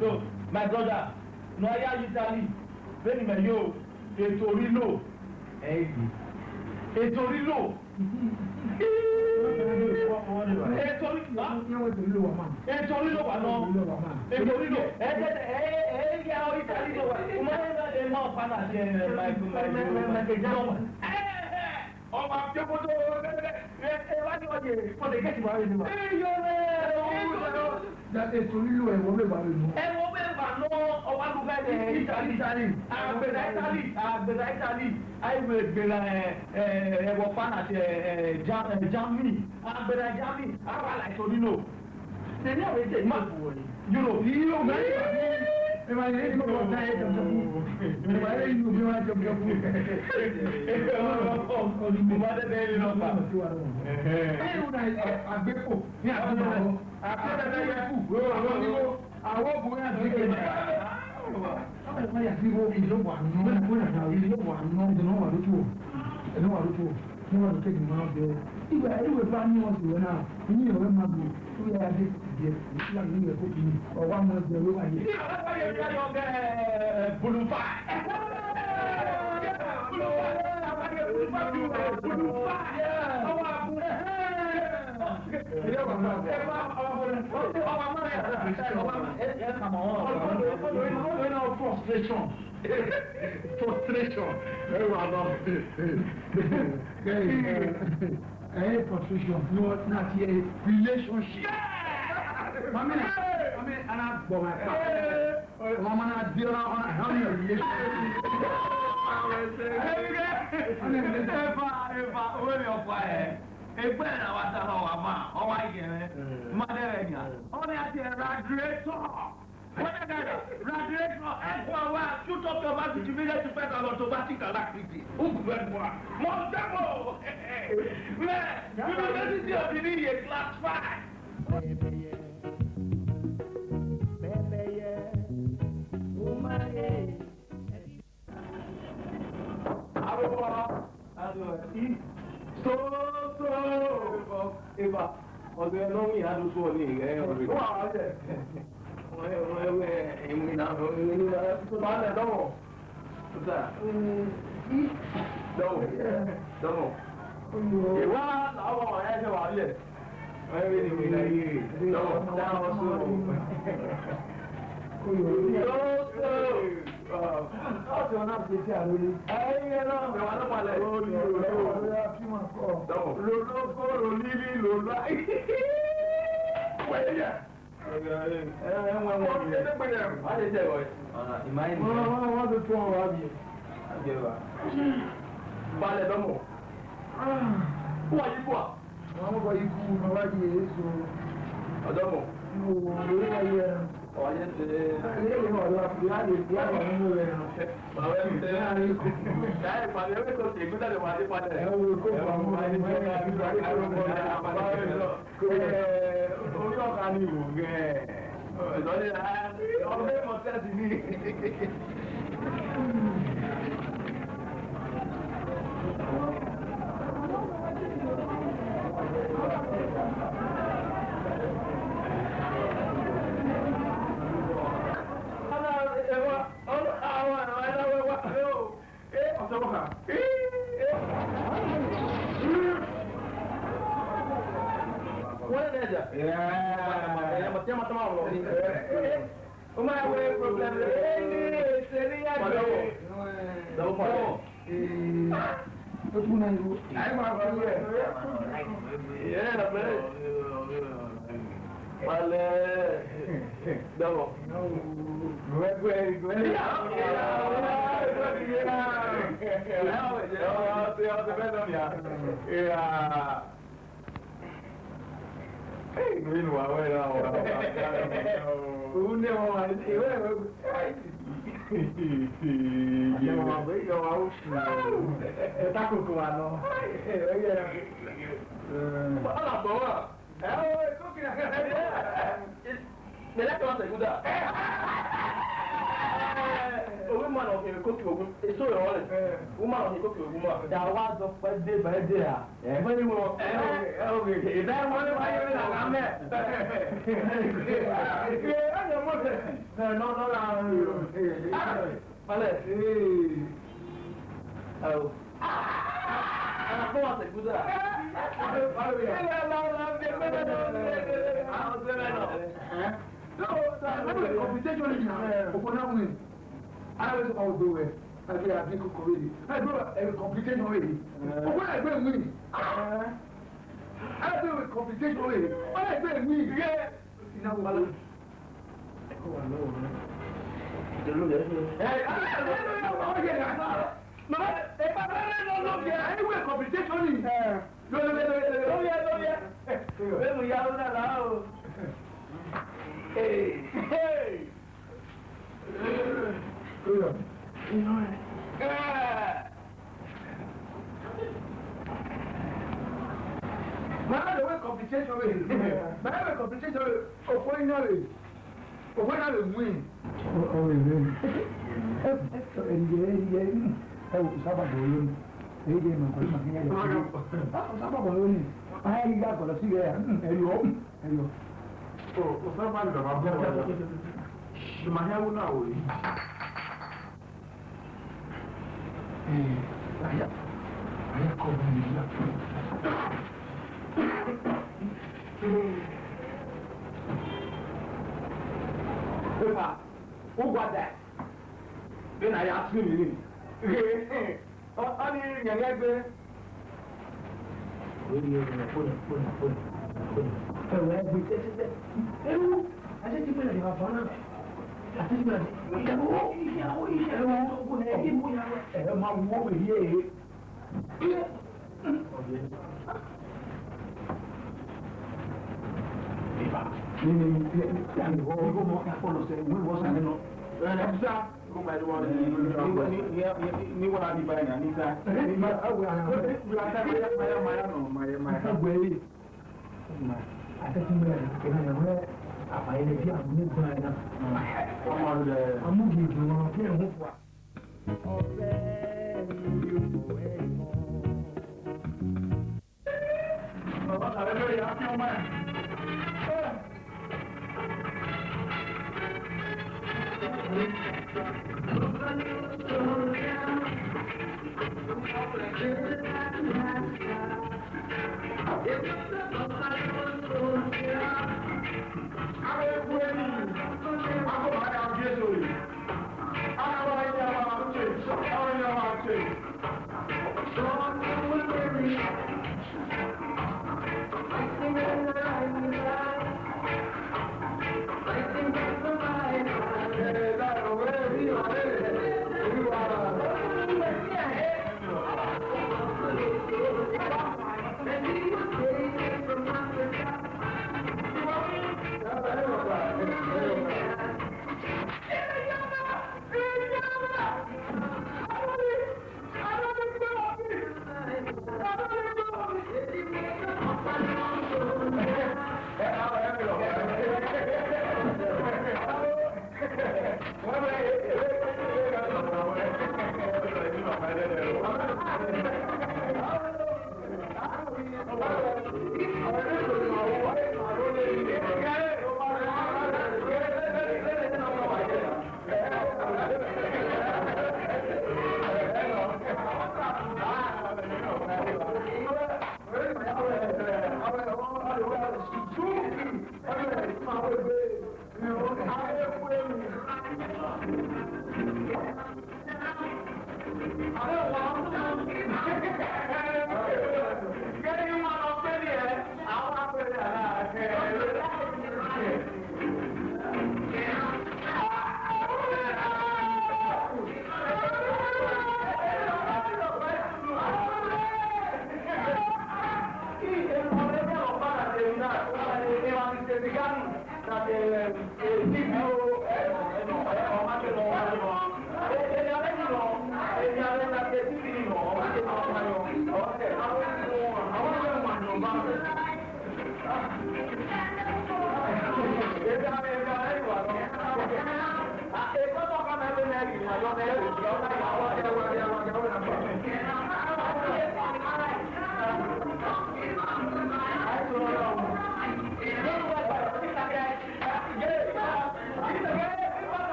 So, my brother, no, I am Italy. Benin, yo, Etorilo. Etorilo. Who got that? Then I asked him. Only young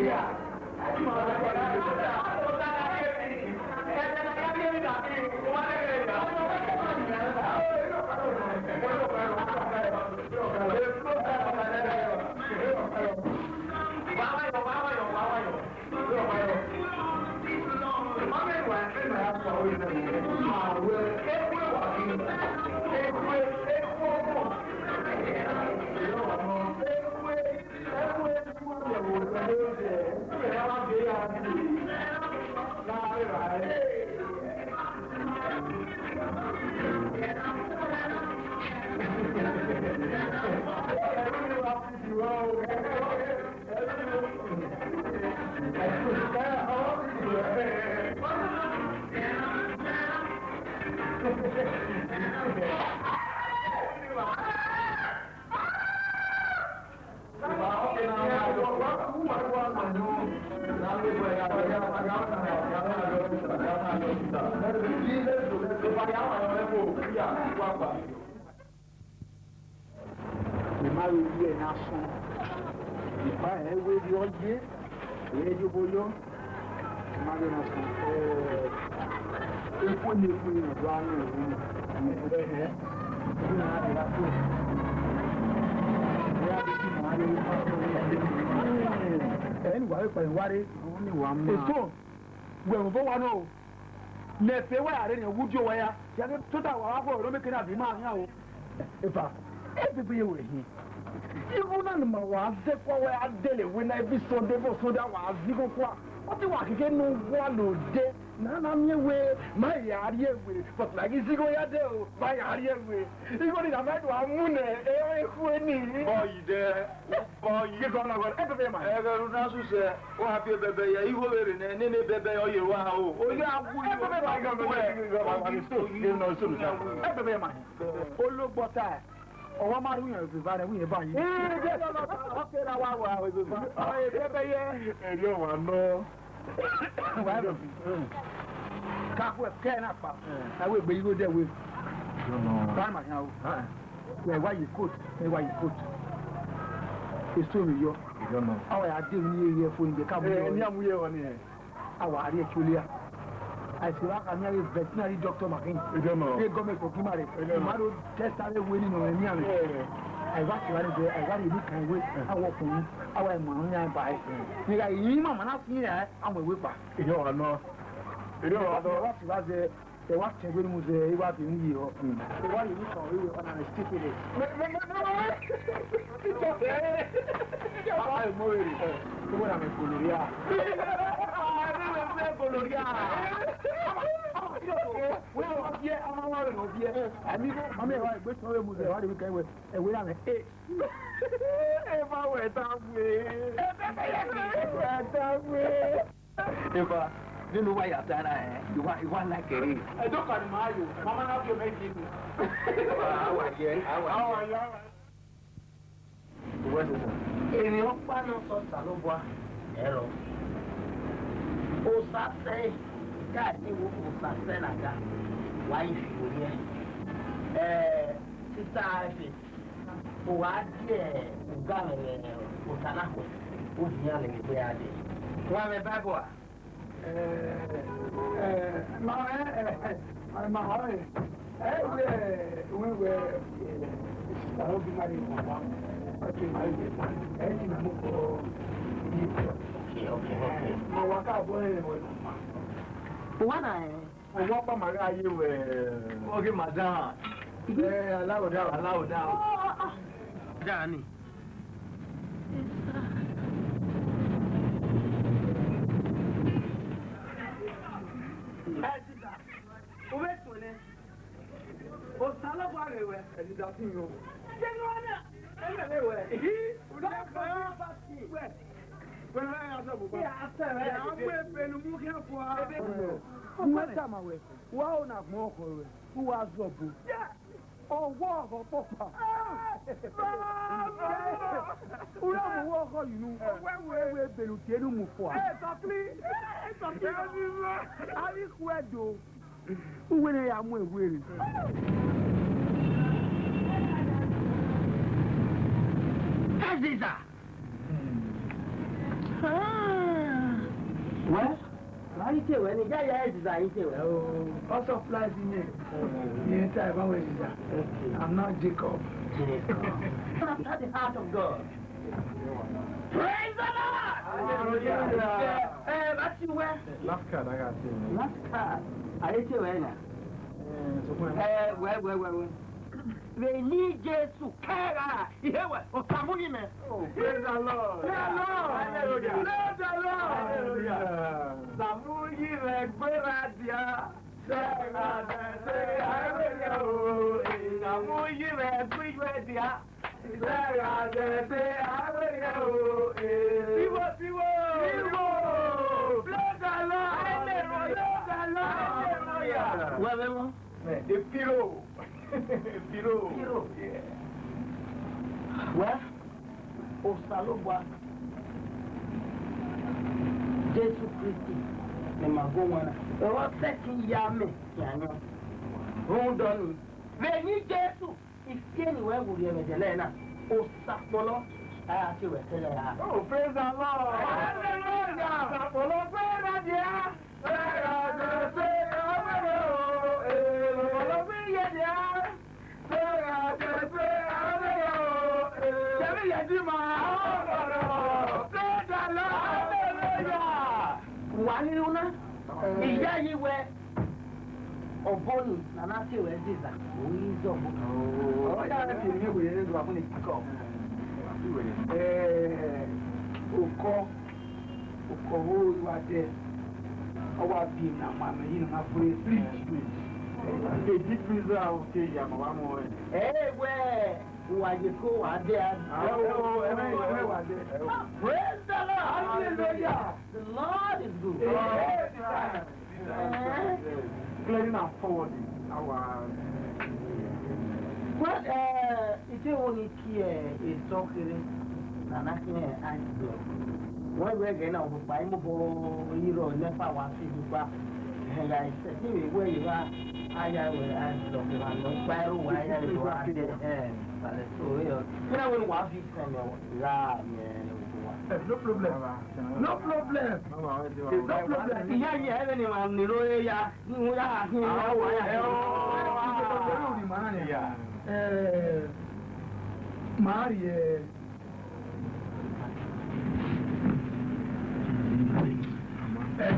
Yeah. Even on my was the power at Delhi when I be so devil so that was Zigo. What do I get no one day? None of me way, my area way, but like is Zigo Yado, my area way. You got it a matter of moon, boy, there, boy, you're gonna go every man. I don't know, sir. What have you, baby? You were in any baby or you are. Oh, yeah, I got you know, soon. Every man. Oh, look what I. Oh, my room is very we buy. Okay, now we will buy. And you want no. Can up. I will be good there with Farmer now. Why you could, why you could. It's true, you don't know. Oh, I didn't hear for the company. Young we on here. Our Julia. I feel like I'm a veterinary doctor. You don't know. They go make for Kimari. I test out winning on any other. I watch you there. I want you can wait. I walk from you. I want money and buy. You got him, and I'm here. I'm a whipper. You don't know. You don't know what was there. The watch a good musée, what in you. The one you call you on a stupid. I'm worried. The one I'm a Coloria. Well, yeah, I'm a lot of here. I mean, I'm a right, but no musée, what do we can with a winner? If I went that way. You know why I've done you want like it. I don't admire you. Mama, how you make it? What is it? In your panel of Saloba, hello. O Saturday, God, you will Saturday. Why is you here? Sister Ivy, who are here, who Utanaho, who's yelling at the idea. Why, my bagua? My hurry. We were Johnny. Oh, walk or papa. You know, where we're Belutenu for. When I am weary. Aziza. What? I tell when the guy is I tell. Also flies in here. Yes, I always I'm not Jacob. I'm not the heart of God. Praise the Lord! That's you where? Last card, I got it. Last card. I hate you where? Where? They need Jesus. Kara. You hear what? Oh, praise the Lord. Praise the Lord. Piro. Yeah. Well, Osalobwa. Jesus Christ. The Magona. The one setting Yame. Hold on. When you Jesus, if anywhere would you have Elena, Osapolo. Oh, praise the Lord. Hallelujah. Osapolo, praise the ìyá yìí wẹ ọ̀bọ́nì nàná tí wẹ́ dìzà òun yìí zọ̀bọ̀. ọ̀yá rẹ̀ fi ní ìwòye ní ìdúrà fún ní kíkọ́. òkọ́ owó ìwà dẹ ọwọ́ àbí nà màmá yìí nà fún ẹ síríìtì. èjì pírísà òkè ìyàmọ̀ wà mọ́ ẹ. Praise the Lord. Hallelujah. The Lord is good. Clearing and forwarding our. What it only here is talking and I Why we're going to buy more hero never was to back. And I said, where you are, I will ask Dr. Why you are there. You know, what you send no problem. No problem. Yeah, anyone,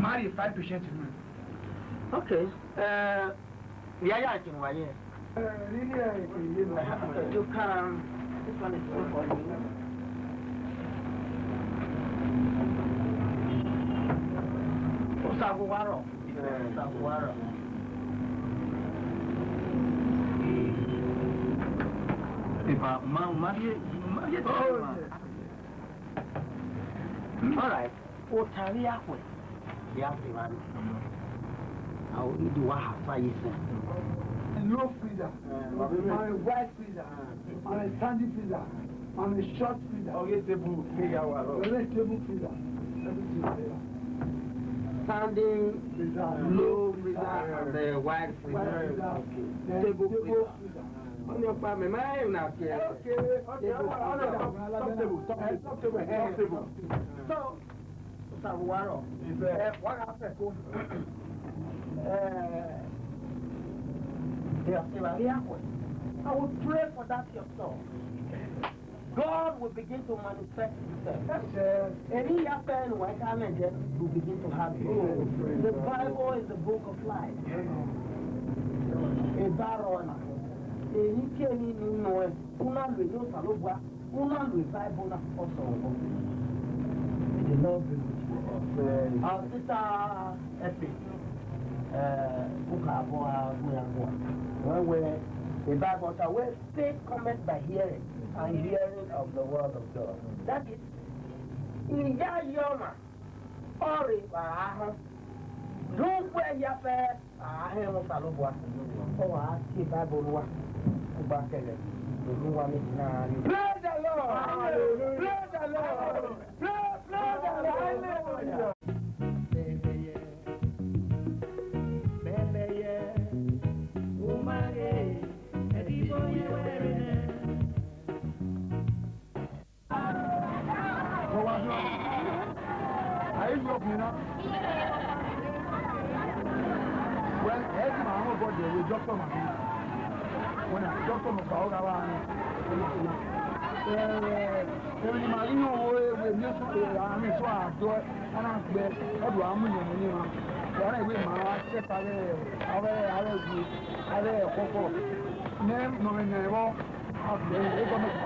Marry 5%. Okay. Yeah, I can why really, you can. This one is good for you. Saguaro. All right. Otaria way. Yeah, I will do what I say. Low freezer, on a wide freezer, on a sandy freezer, on a short freezer. Table freezer. Everything there. Standing freezer, low freezer, the wide freezer. Table freezer. On your farm, am I not here? Okay. Top table. So, Saguaro. What happened? I will pray for that yourself. God will begin to manifest himself. Any happen when come and will begin to happen. The Bible is the book of life. A baron. Any kenny no una no salobwa, una Bible also. The Lord will be with you. Our sister Epic. When the Bible says, where faith cometh by hearing, and hearing of the word of God. That is, in Yayoma, Ori, don't wear your fair, I am a Salobwa. Oh, I see Bible. Praise the Lord! Praise the Lord! Praise the Lord! Well, every man will go there with doctor. When I doctor, Every man, we miss I'm so adore and I'm bed. Everyone, when I will my step away, away, Coco. Name, no, never. I've been able to make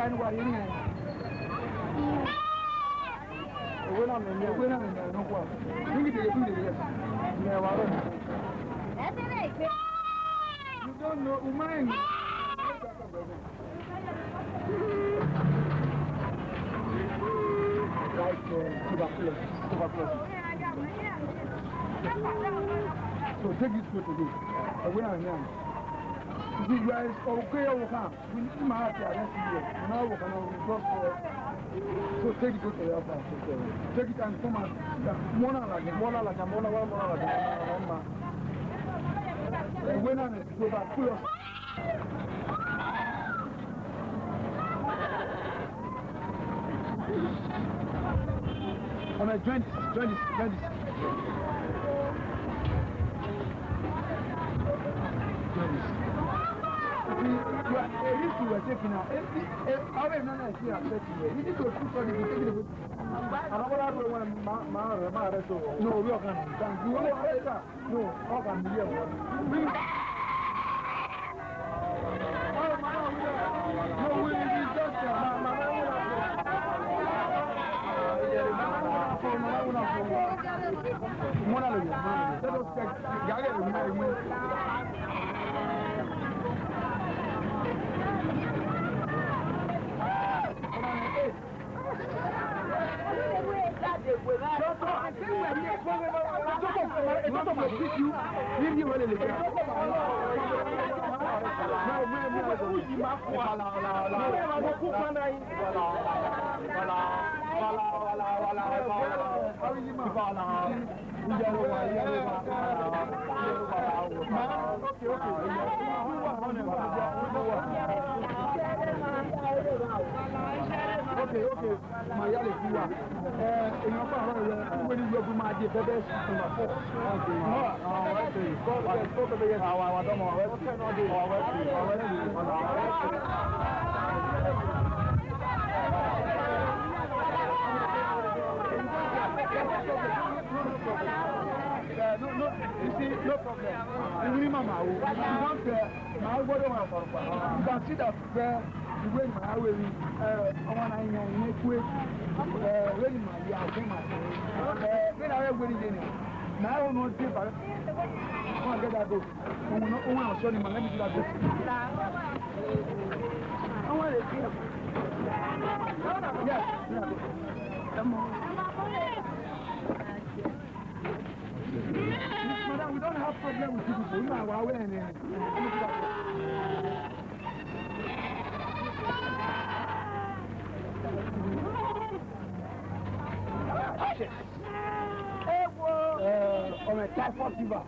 anybody in here. We're not in there, no one. You don't know who mine. Like tuberculosis. So take this food today. We're not in there. You guys okay or come? We need my heart to arrest you. Now we can drop for. So take it to your house. Take it and come and Mona like when I go back, pull us. On a 20. You are taking out. I don't know if you are taking it. You need to put on the I don't want to run my no, we are going to no, I can be here. No, we need Okay. My yellow in your power, when you go to my dear best in my phone. No, you see, no problem. You remember, you want my word on you can see that the way my way, I want to make way, ready my year, I think when I have wedding dinner. Now I don't know if I get that go. I want to show him, let me do that. I want to see him. Yes, come on. Madam, we don't have problem with people, so we are aware and on a typhoid fever.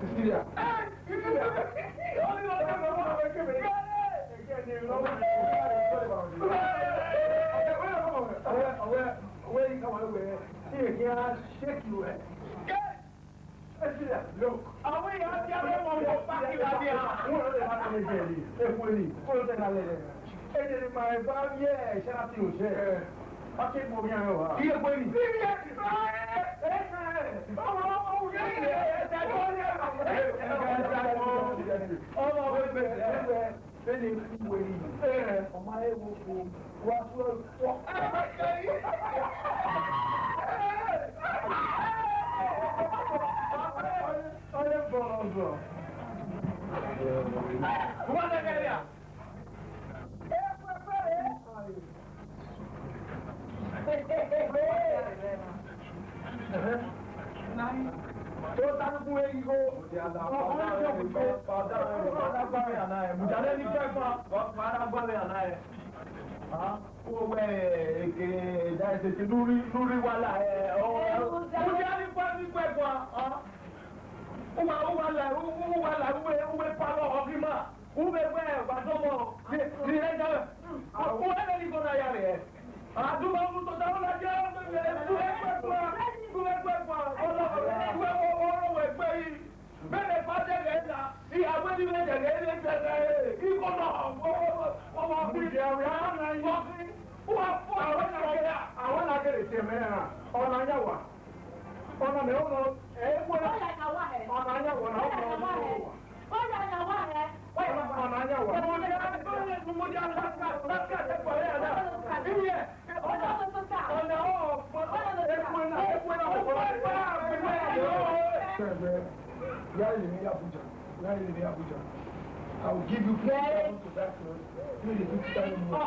Syria. Look, I will give you 50,000 to that close. You need 50,000 more.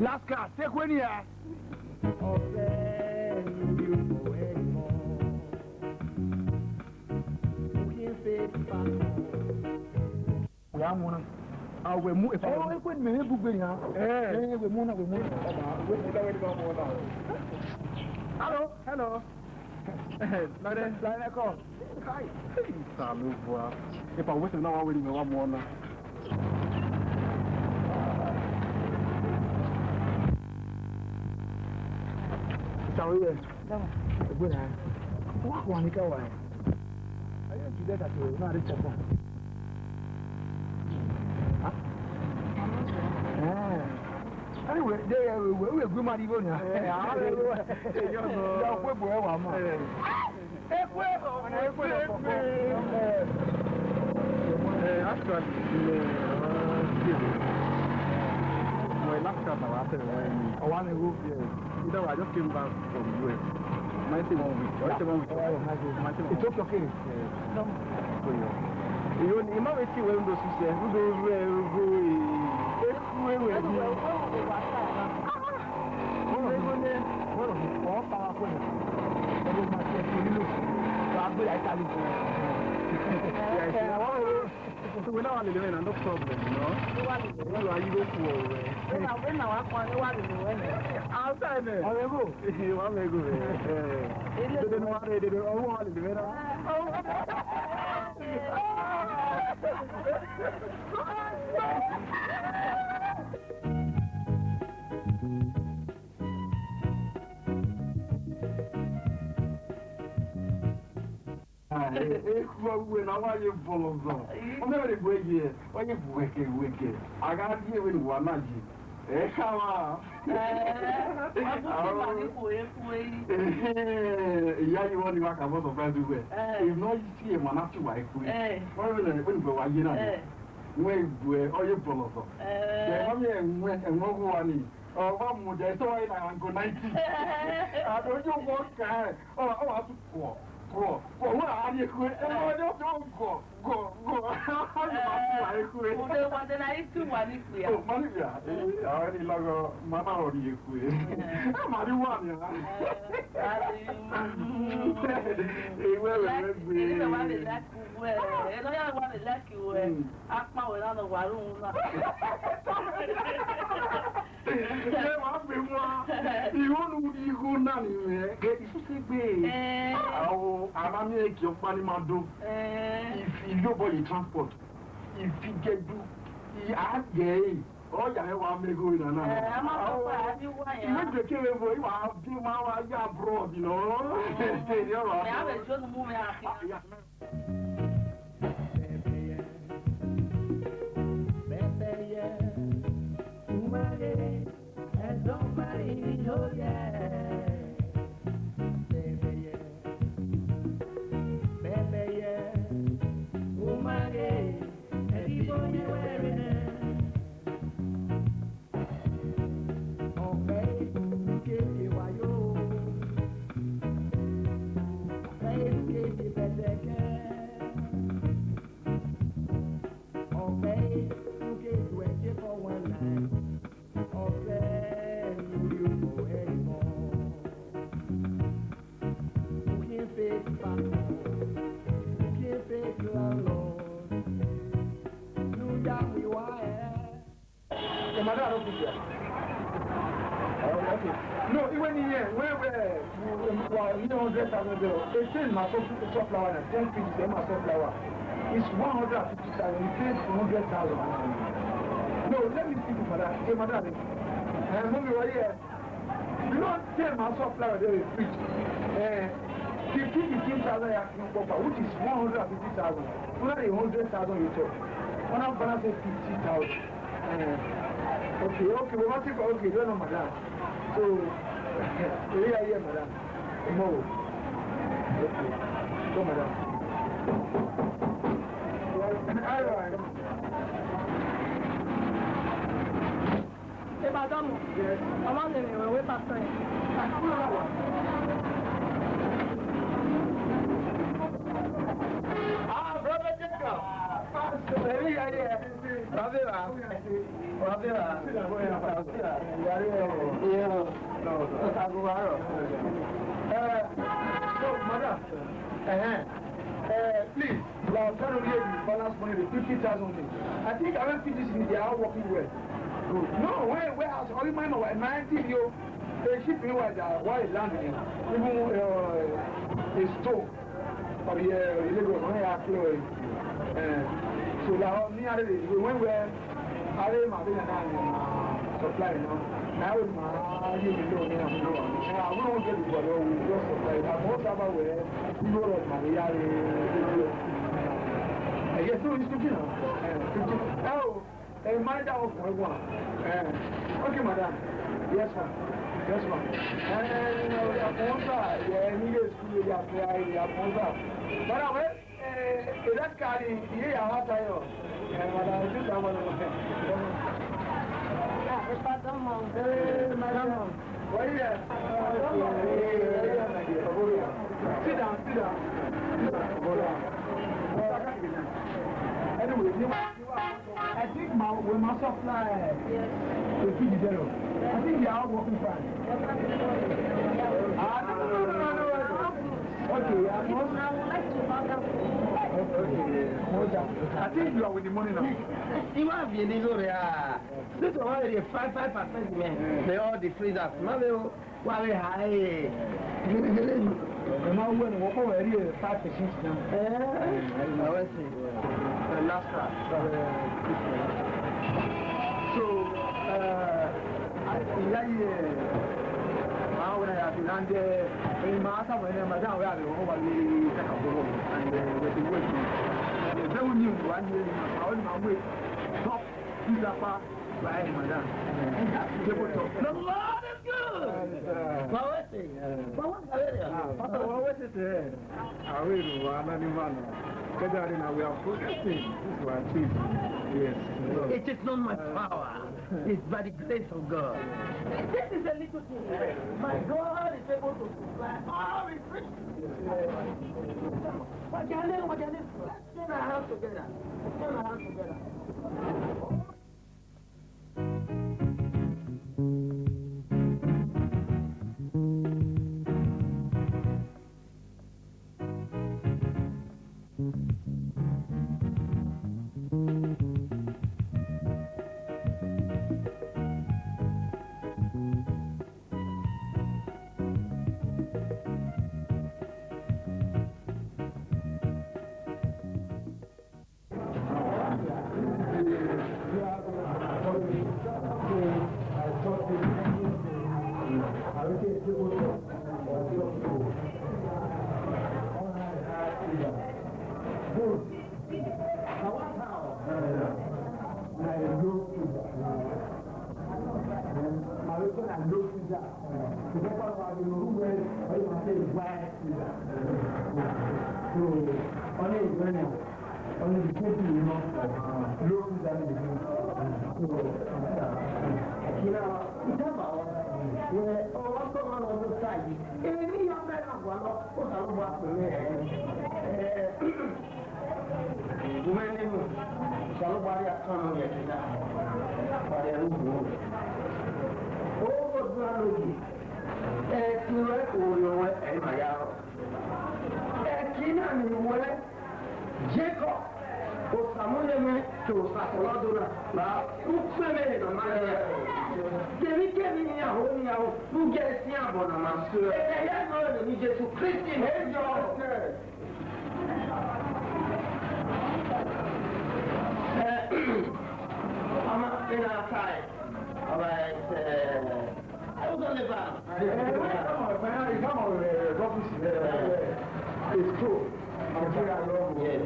Last card, take one here. We are one. We move. Oh, we could make book going now. We move. Hello, hello. Line call. Hi. Salut, boy. If I was now, I would know one more now. Sorry, good night. What one you go away? I didn't do that at all. Not a check. Anyway, we are good man even now. Last time I after I want to move here. You know, I just came back from the US. My thing 1 week. It's okay. No. You know, it's when those who say, we don't want to live in no problem, you know. Well, are you go for when I want outside there. I will go. You want me to go? They didn't want to live in. When I want you full of them. I'm never going here. When you wicked. I got here with one magic. Come on. Yeah, you want to work about the best way. If not, you see him, I'm not too white. When go, I get on. Where are you full of them? And one one. Oh, one more day, so I'm going 90. I don't know what kind. Oh, I have to go. Go. Where are you? Go. I want to too money. Oh, money. I already log Mama or you. I'm not one. I'm make your money, Mado. If nobody transport, if you get do, you are gay. Oh, yeah, I want to go in another. I'm not you want to kill him. You are doing my abroad, you know. I'm just moving out. No, even here, where you know, $100,000. They say my sunflower and 10 feet is my sunflower. It's 150,000. You paid for 100,000. No, let me speak for that. Hey, madam, and mommy, right here. You don't tell my sunflower there is free. 15,000 which is 150,000. Only 100,000 you talk. When I'm gonna say 50,000. Okay, we want to go. Okay, don't know, madam. So, yeah, madam. Tomorrow. Okay. Go, madam. All right. Hey, madam. Yes. I'm on the way back there. Brother Jacob. Baby, I hear. Please, I'm trying to give you balance money, the 50,000. I think I went to this in the hour working well. No, where else? Only mine over 19 years. They ship me while landing. Even a store for the illegal money actually. So now, me and when we're my supply now. Now with my you know, I won't get it, but we just supply. I'm most of our way, you know, my I guess so it's 50 now. Oh, mind out of my one. Okay, madam. Yes, ma'am. Yes, ma'am. And but I went. That card is here, I'm not tired. And what I do, I want to what is that? Sit down. Anyway, I think we must apply to feed zero. I think they are working fine. No. Okay, I would like to. Okay. I think you are with the money now. You have been in Korea. This is already 5%, man. They all the freezers. Mother, why high? And now when we go over here, 5% now. I was saying, last time. So, I like when I have been under in Martha when I'm down where I go over the second and with the work. The very new one year, I was my way. Top, he's up by Madame. The Lord is good. What is it? I really want anyone. We are protesting. This is what it is. Yes. It is not my power. It's by the grace of God. This is a little thing. My God is able to supply all his riches. What can I do? Let's turn our hands together. Jacob, Osamune to Sakoladona, Ukwe, no Maya. They came in your home now, who gets Yabona, sir. I know that you get to Christian, and your I'm up in our side. All right, I was on the back. Come on, it's true. I'm sure I love you. Yes,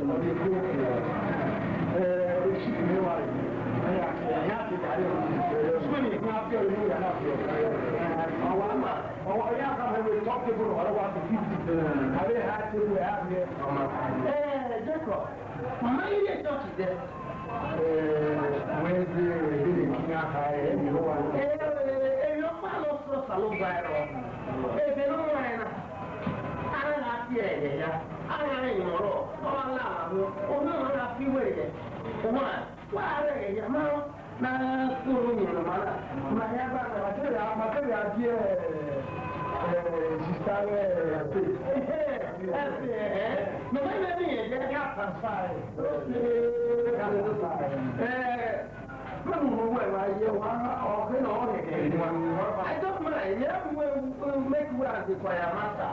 I don't mind. Yeah, we'll make what the choir master.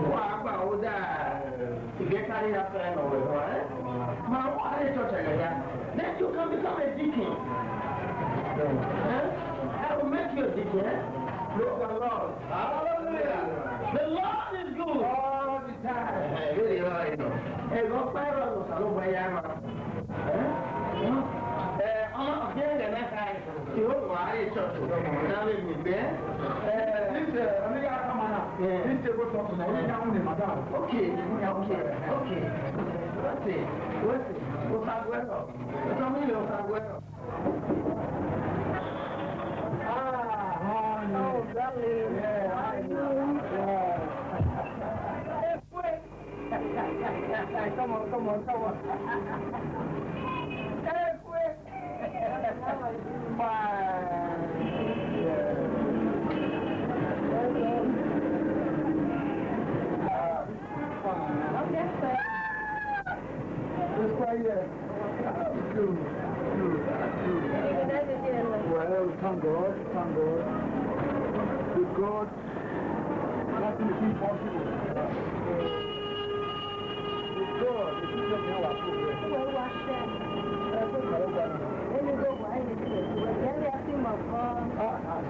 What about that? To get carried up and over, right? What is your church? Then you can become a deacon. I will make you a deacon. Look the Lord. Hallelujah. The Lord is good all the time. Really, right? Hey, go fire on the salon where I am. I'm here and I say, you are a church. Now let me be. This come on. This is what I'm saying. Okay. What's it? What's that well? What's well? Oh, that is. Yeah, I know. Come on. Hey, quick. This Well, thank God. With God, nothing is impossible. With God, it is not how I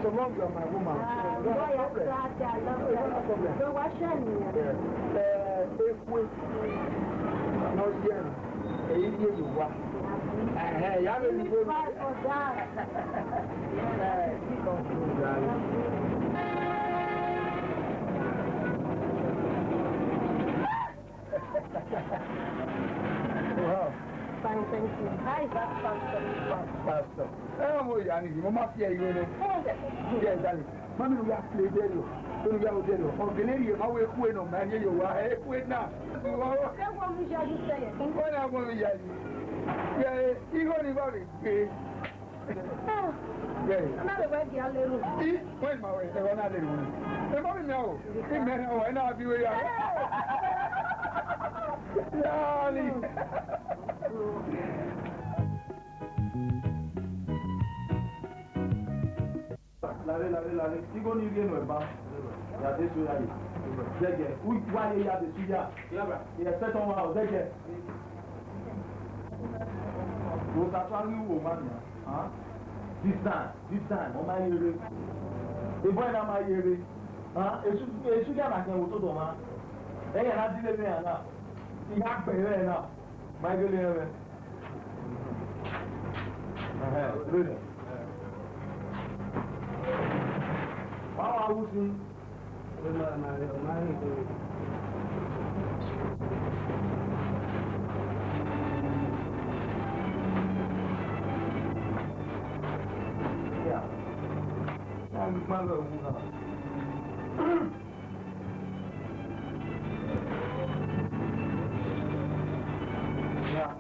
so long you're my woman. No problem. If we not here, you want. Hey, I will go. Wow. Fine, thank you. Hi, Pastor. I'm going to go. Mama, here you go. Yes, darling. Mommy, we have played there. Don't get out there. On the lady, how we quit on man, you are. Hey, quit now. What am I going to say? Yeah, you go to the another way, the little. Wait, my way, another one. The mommy know. The man, oh, and I'll be with you. Darling. Lale. Igo ni ile no eba. Ya de so ya yi. Zege, wa ye ya de suya. Ya set on wa zege. Wo ta twa ni wo ma ni. Ah. This time, o ma yere. E boy na ma yere. Ah, esu ya na kan wo to do ma. E ya na dile me ana. Iga gbere na. Ma gele re. Really. How are you doing? Yeah. I'm mother. Yeah.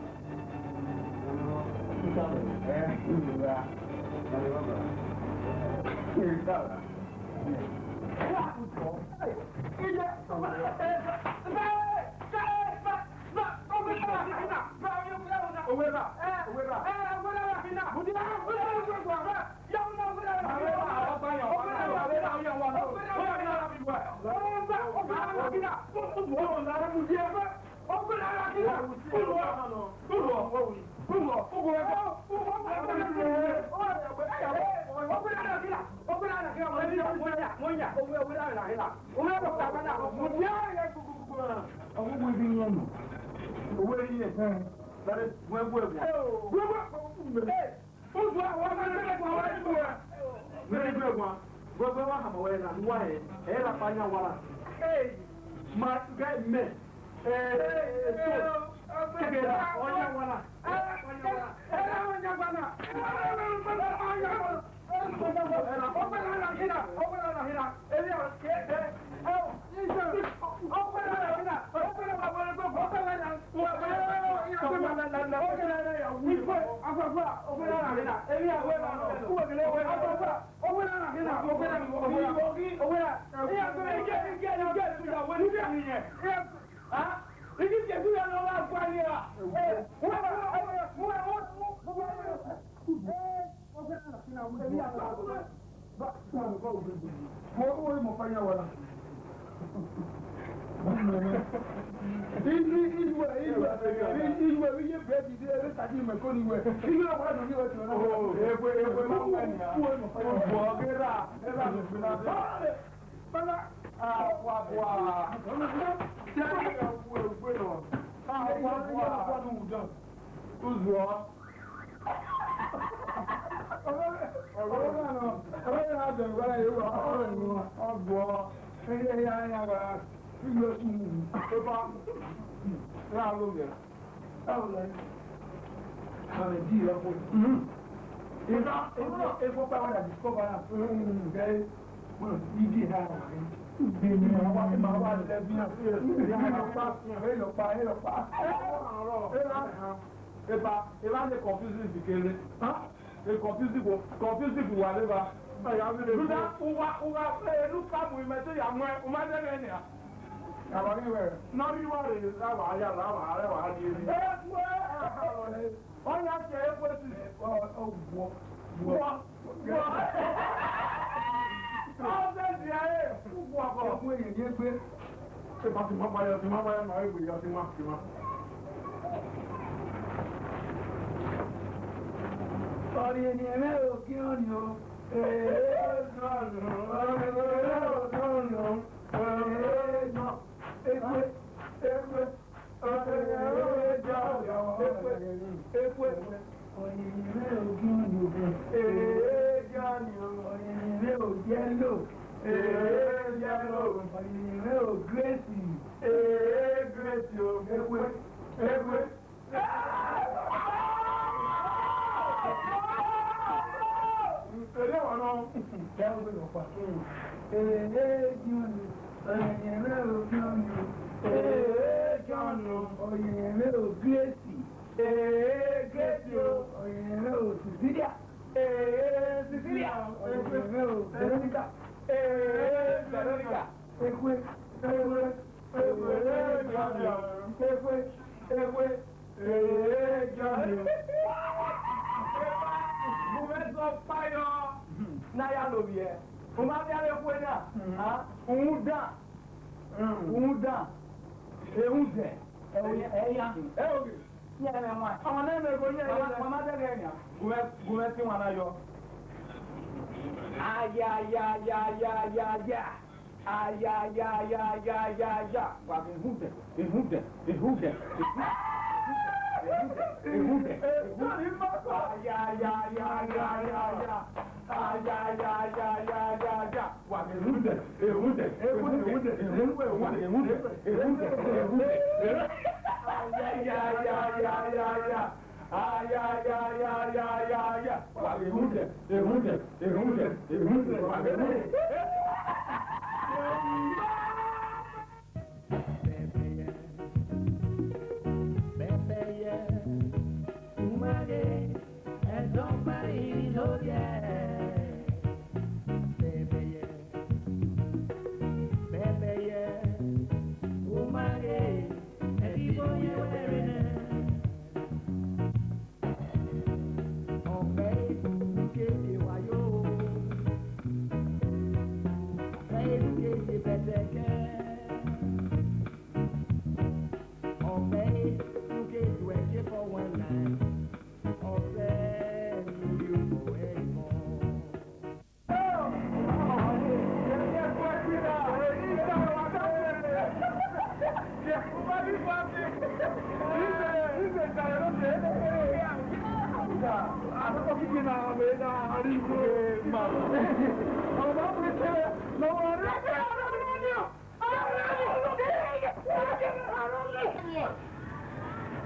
Not you are is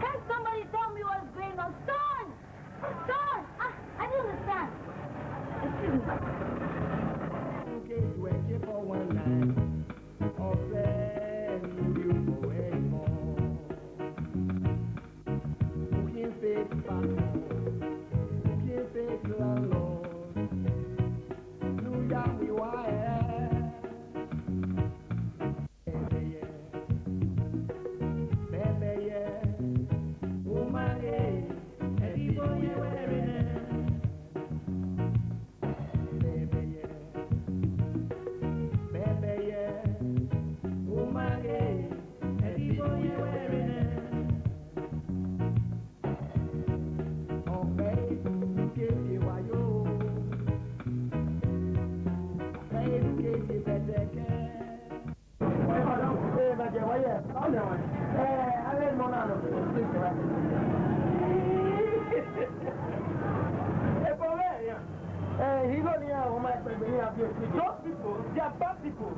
Can somebody tell me what's going on? Son! Son! I don't understand. Excuse me. For one night, you for anymore. Who can fake Who can fake landlord? New York, we wire. Those people, they are bad people.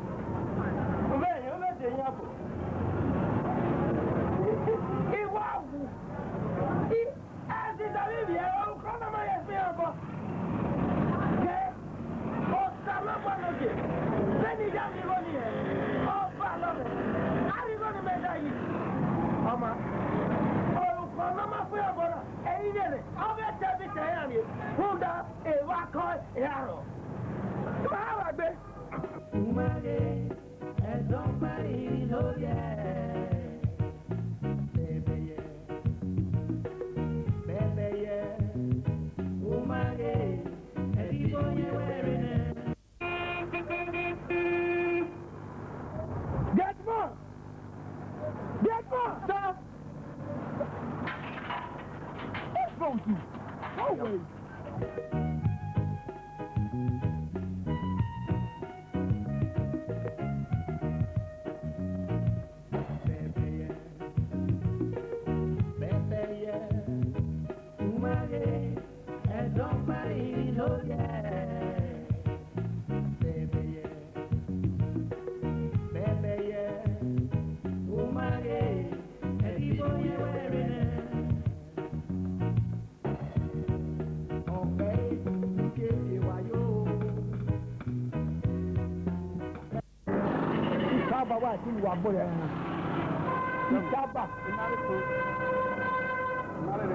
Umage, and somebody knows ya. wa ti wa bo ya na Itaba inare ko inare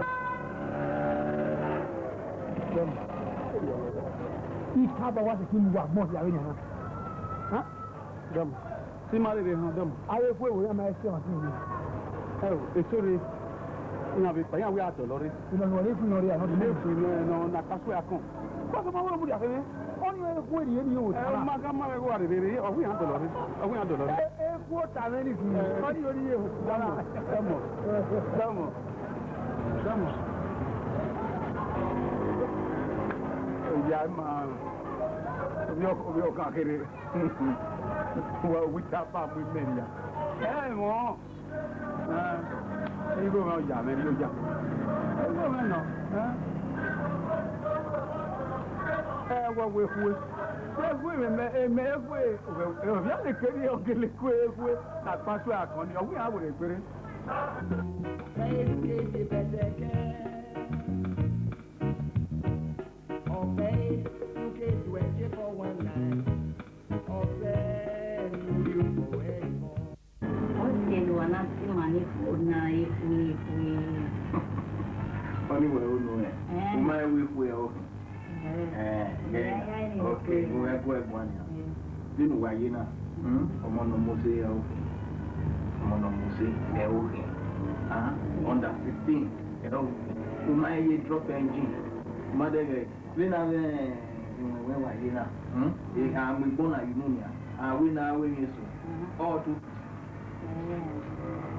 Itaba wa ti wa mo ya we na ha dam si mare re han dam aye fo wo ya ma se on tin ni esore ina be pa ya we ato lori ina no le fu no ri ano de le fu no na kaso ya kon ko so ma wo mu ya fe oni e ku eri ni o ta ma ga ma go ari re o wi han to lori o wi han to lori e ku ta me ni fu oni ori e o damo ya ma o ka kere wa wi ta pa mu meria mo ibo ma ya me ri o ja ibo me no wa we fue me o ya le keri o ke le fue na paso akon ni o wi awo le pere Funny way, no, my way, okay, we have one. Didn't why you know? Mono Mose, under 15. My drop engine. Mother, when I went, you know, I'm born at Unia. I will now win you so. Or to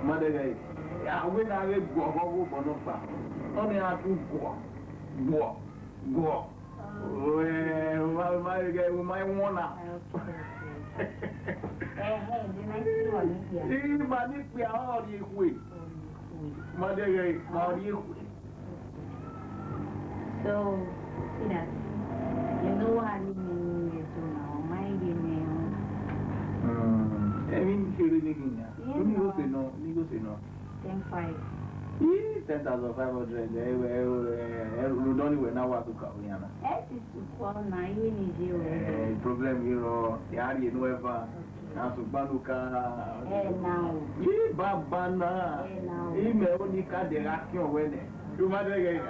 Mother, I will now go over Bonopa. Only I to go. Well, my guy, we might want to. But if we are all equal, Mother, how you? So, you know what I mean, my name. I mean, you're living here. You say no. 10,500. 10,500. You don't even know what to call me. Problem here, the area no ever. Now, Banuka. Now, you Babana. You may only cut the action when you mother again.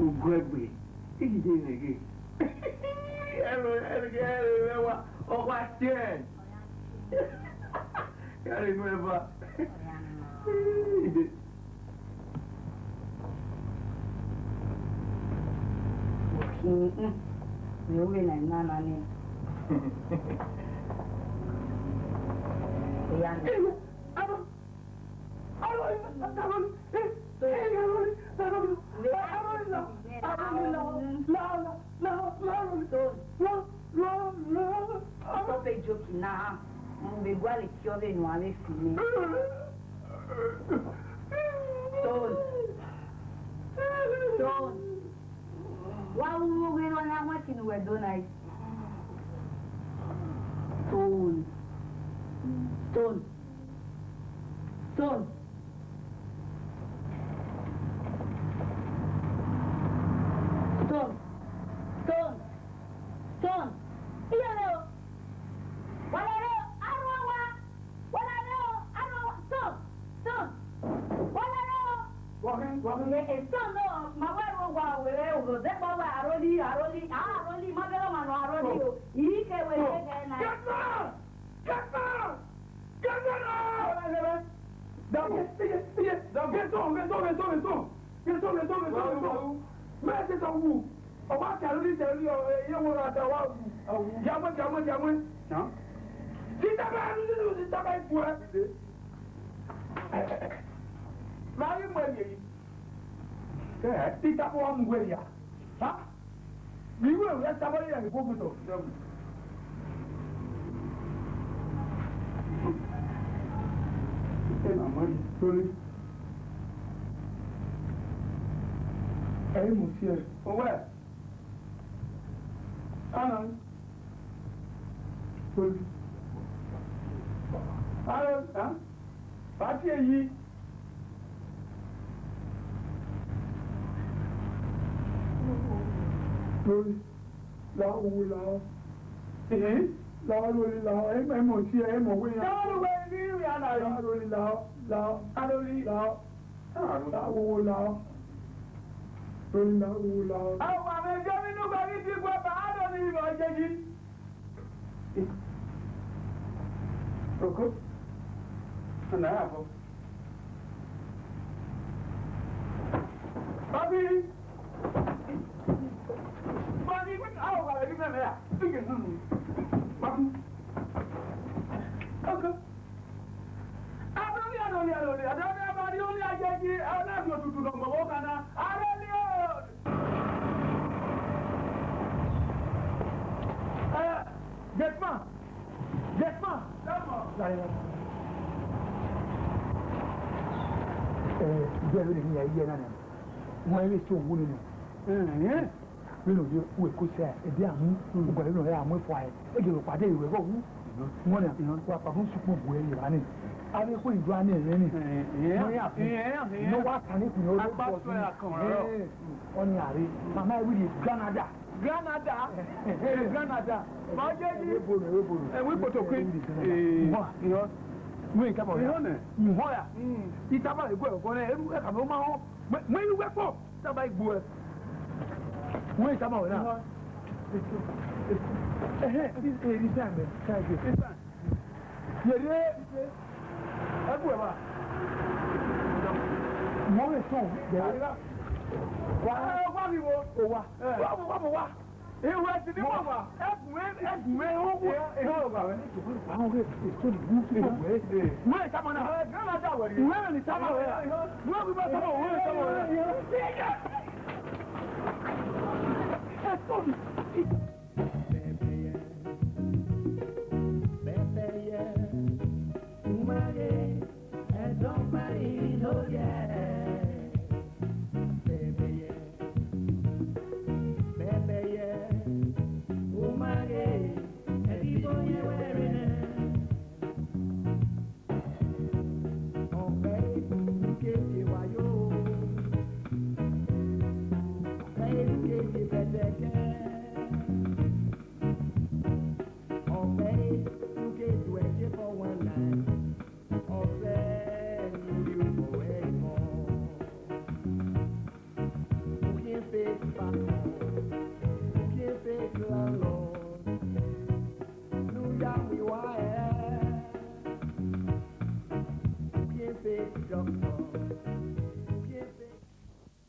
Ugwegbe, iji nege. Hello, oh, what ten? I remember. You will and Nana. Stop joking now. We go to cure in one feeling. Don't. Why we going on how much in we're doing? Stone. Stone. Alan. Alan, huh? Party ye. Lao lao. Eh? Lao lao. Em muốn chia em muốn quên. Lao quên đi à này. Lao lao. Aloli lao. Lao lao. Lao. Àwọn àmì ẹjọ́ nínú gbàgbé ti gbọ́ bá àádọ́ ní ìlú ọjọ́ yìí. Oko. Ọ̀nà àbọ̀. Bábí. Bábí àwọn àgbà ẹ̀dí mẹ́mẹ́ à. Bíkì nínú. Bábí. Oko. Adọ́lé adọ́lé adọ́lé adọ́lé abadí ó ní ajẹ́jì aláàbò tuntun lọ́gbọ̀wọ́ kan náà. Adọ́lé ó. Jetman. Jẹ́ lórí ní ayé náà wọ́n eré tí òun nínú nínú yóò wò kó sẹ́ ẹ̀dí àmú ọgbọ̀n nínú ẹ̀ àmú ẹ̀fọ́ ẹ̀ ẹ̀gẹ̀ rò pàdé ìwé bọ̀ wú wọ́n ní wọ́n pa fún sùpù bù ẹ̀ yìí ní adé kó ìjọ àná ẹ̀rẹ́ ní wọ́n yà fún ní wọ́n á kàn ní ìpínlẹ̀ olóògbé wọ́n ní àárẹ̀ màmá ẹ̀wí di Granada. Bọ́jẹ́ yìí ẹ̀wí pòtòkè mú ìkábọ̀ yà mú yà ìtàbà ìgbó ẹ̀kọ́ náà ẹ̀rú ẹ̀kà ló máa ń mú ìlú wẹ́pọ̀ tábà ìgbó ẹ̀ mú ìtàbà wọ̀ náà ẹ̀rí sáàmì káàkiri yẹ̀rẹ́ ẹ̀kú ẹ̀ wà mọ́ ẹ̀sùn yẹ̀rẹ́ wà mí wo wà. Ìwé ti ní wọ́n wà ẹ̀gùnmé owó ìhọ́ọ̀gbà rẹ̀. Àwọn ọ̀rẹ́ èso ìlú ìwé. Ìwé ìsámọ̀ náà. Gánàdà wẹ̀rẹ̀. Ìwé rẹ̀ ní sámọ̀ rẹ̀. Ìwé gbígbà sámọ̀ òwe sámọ̀ rẹ̀. Bẹ́ẹ̀bẹ́yẹ, Umare, ẹ̀dọ́gbẹ̀rì ló yẹ. Doctor.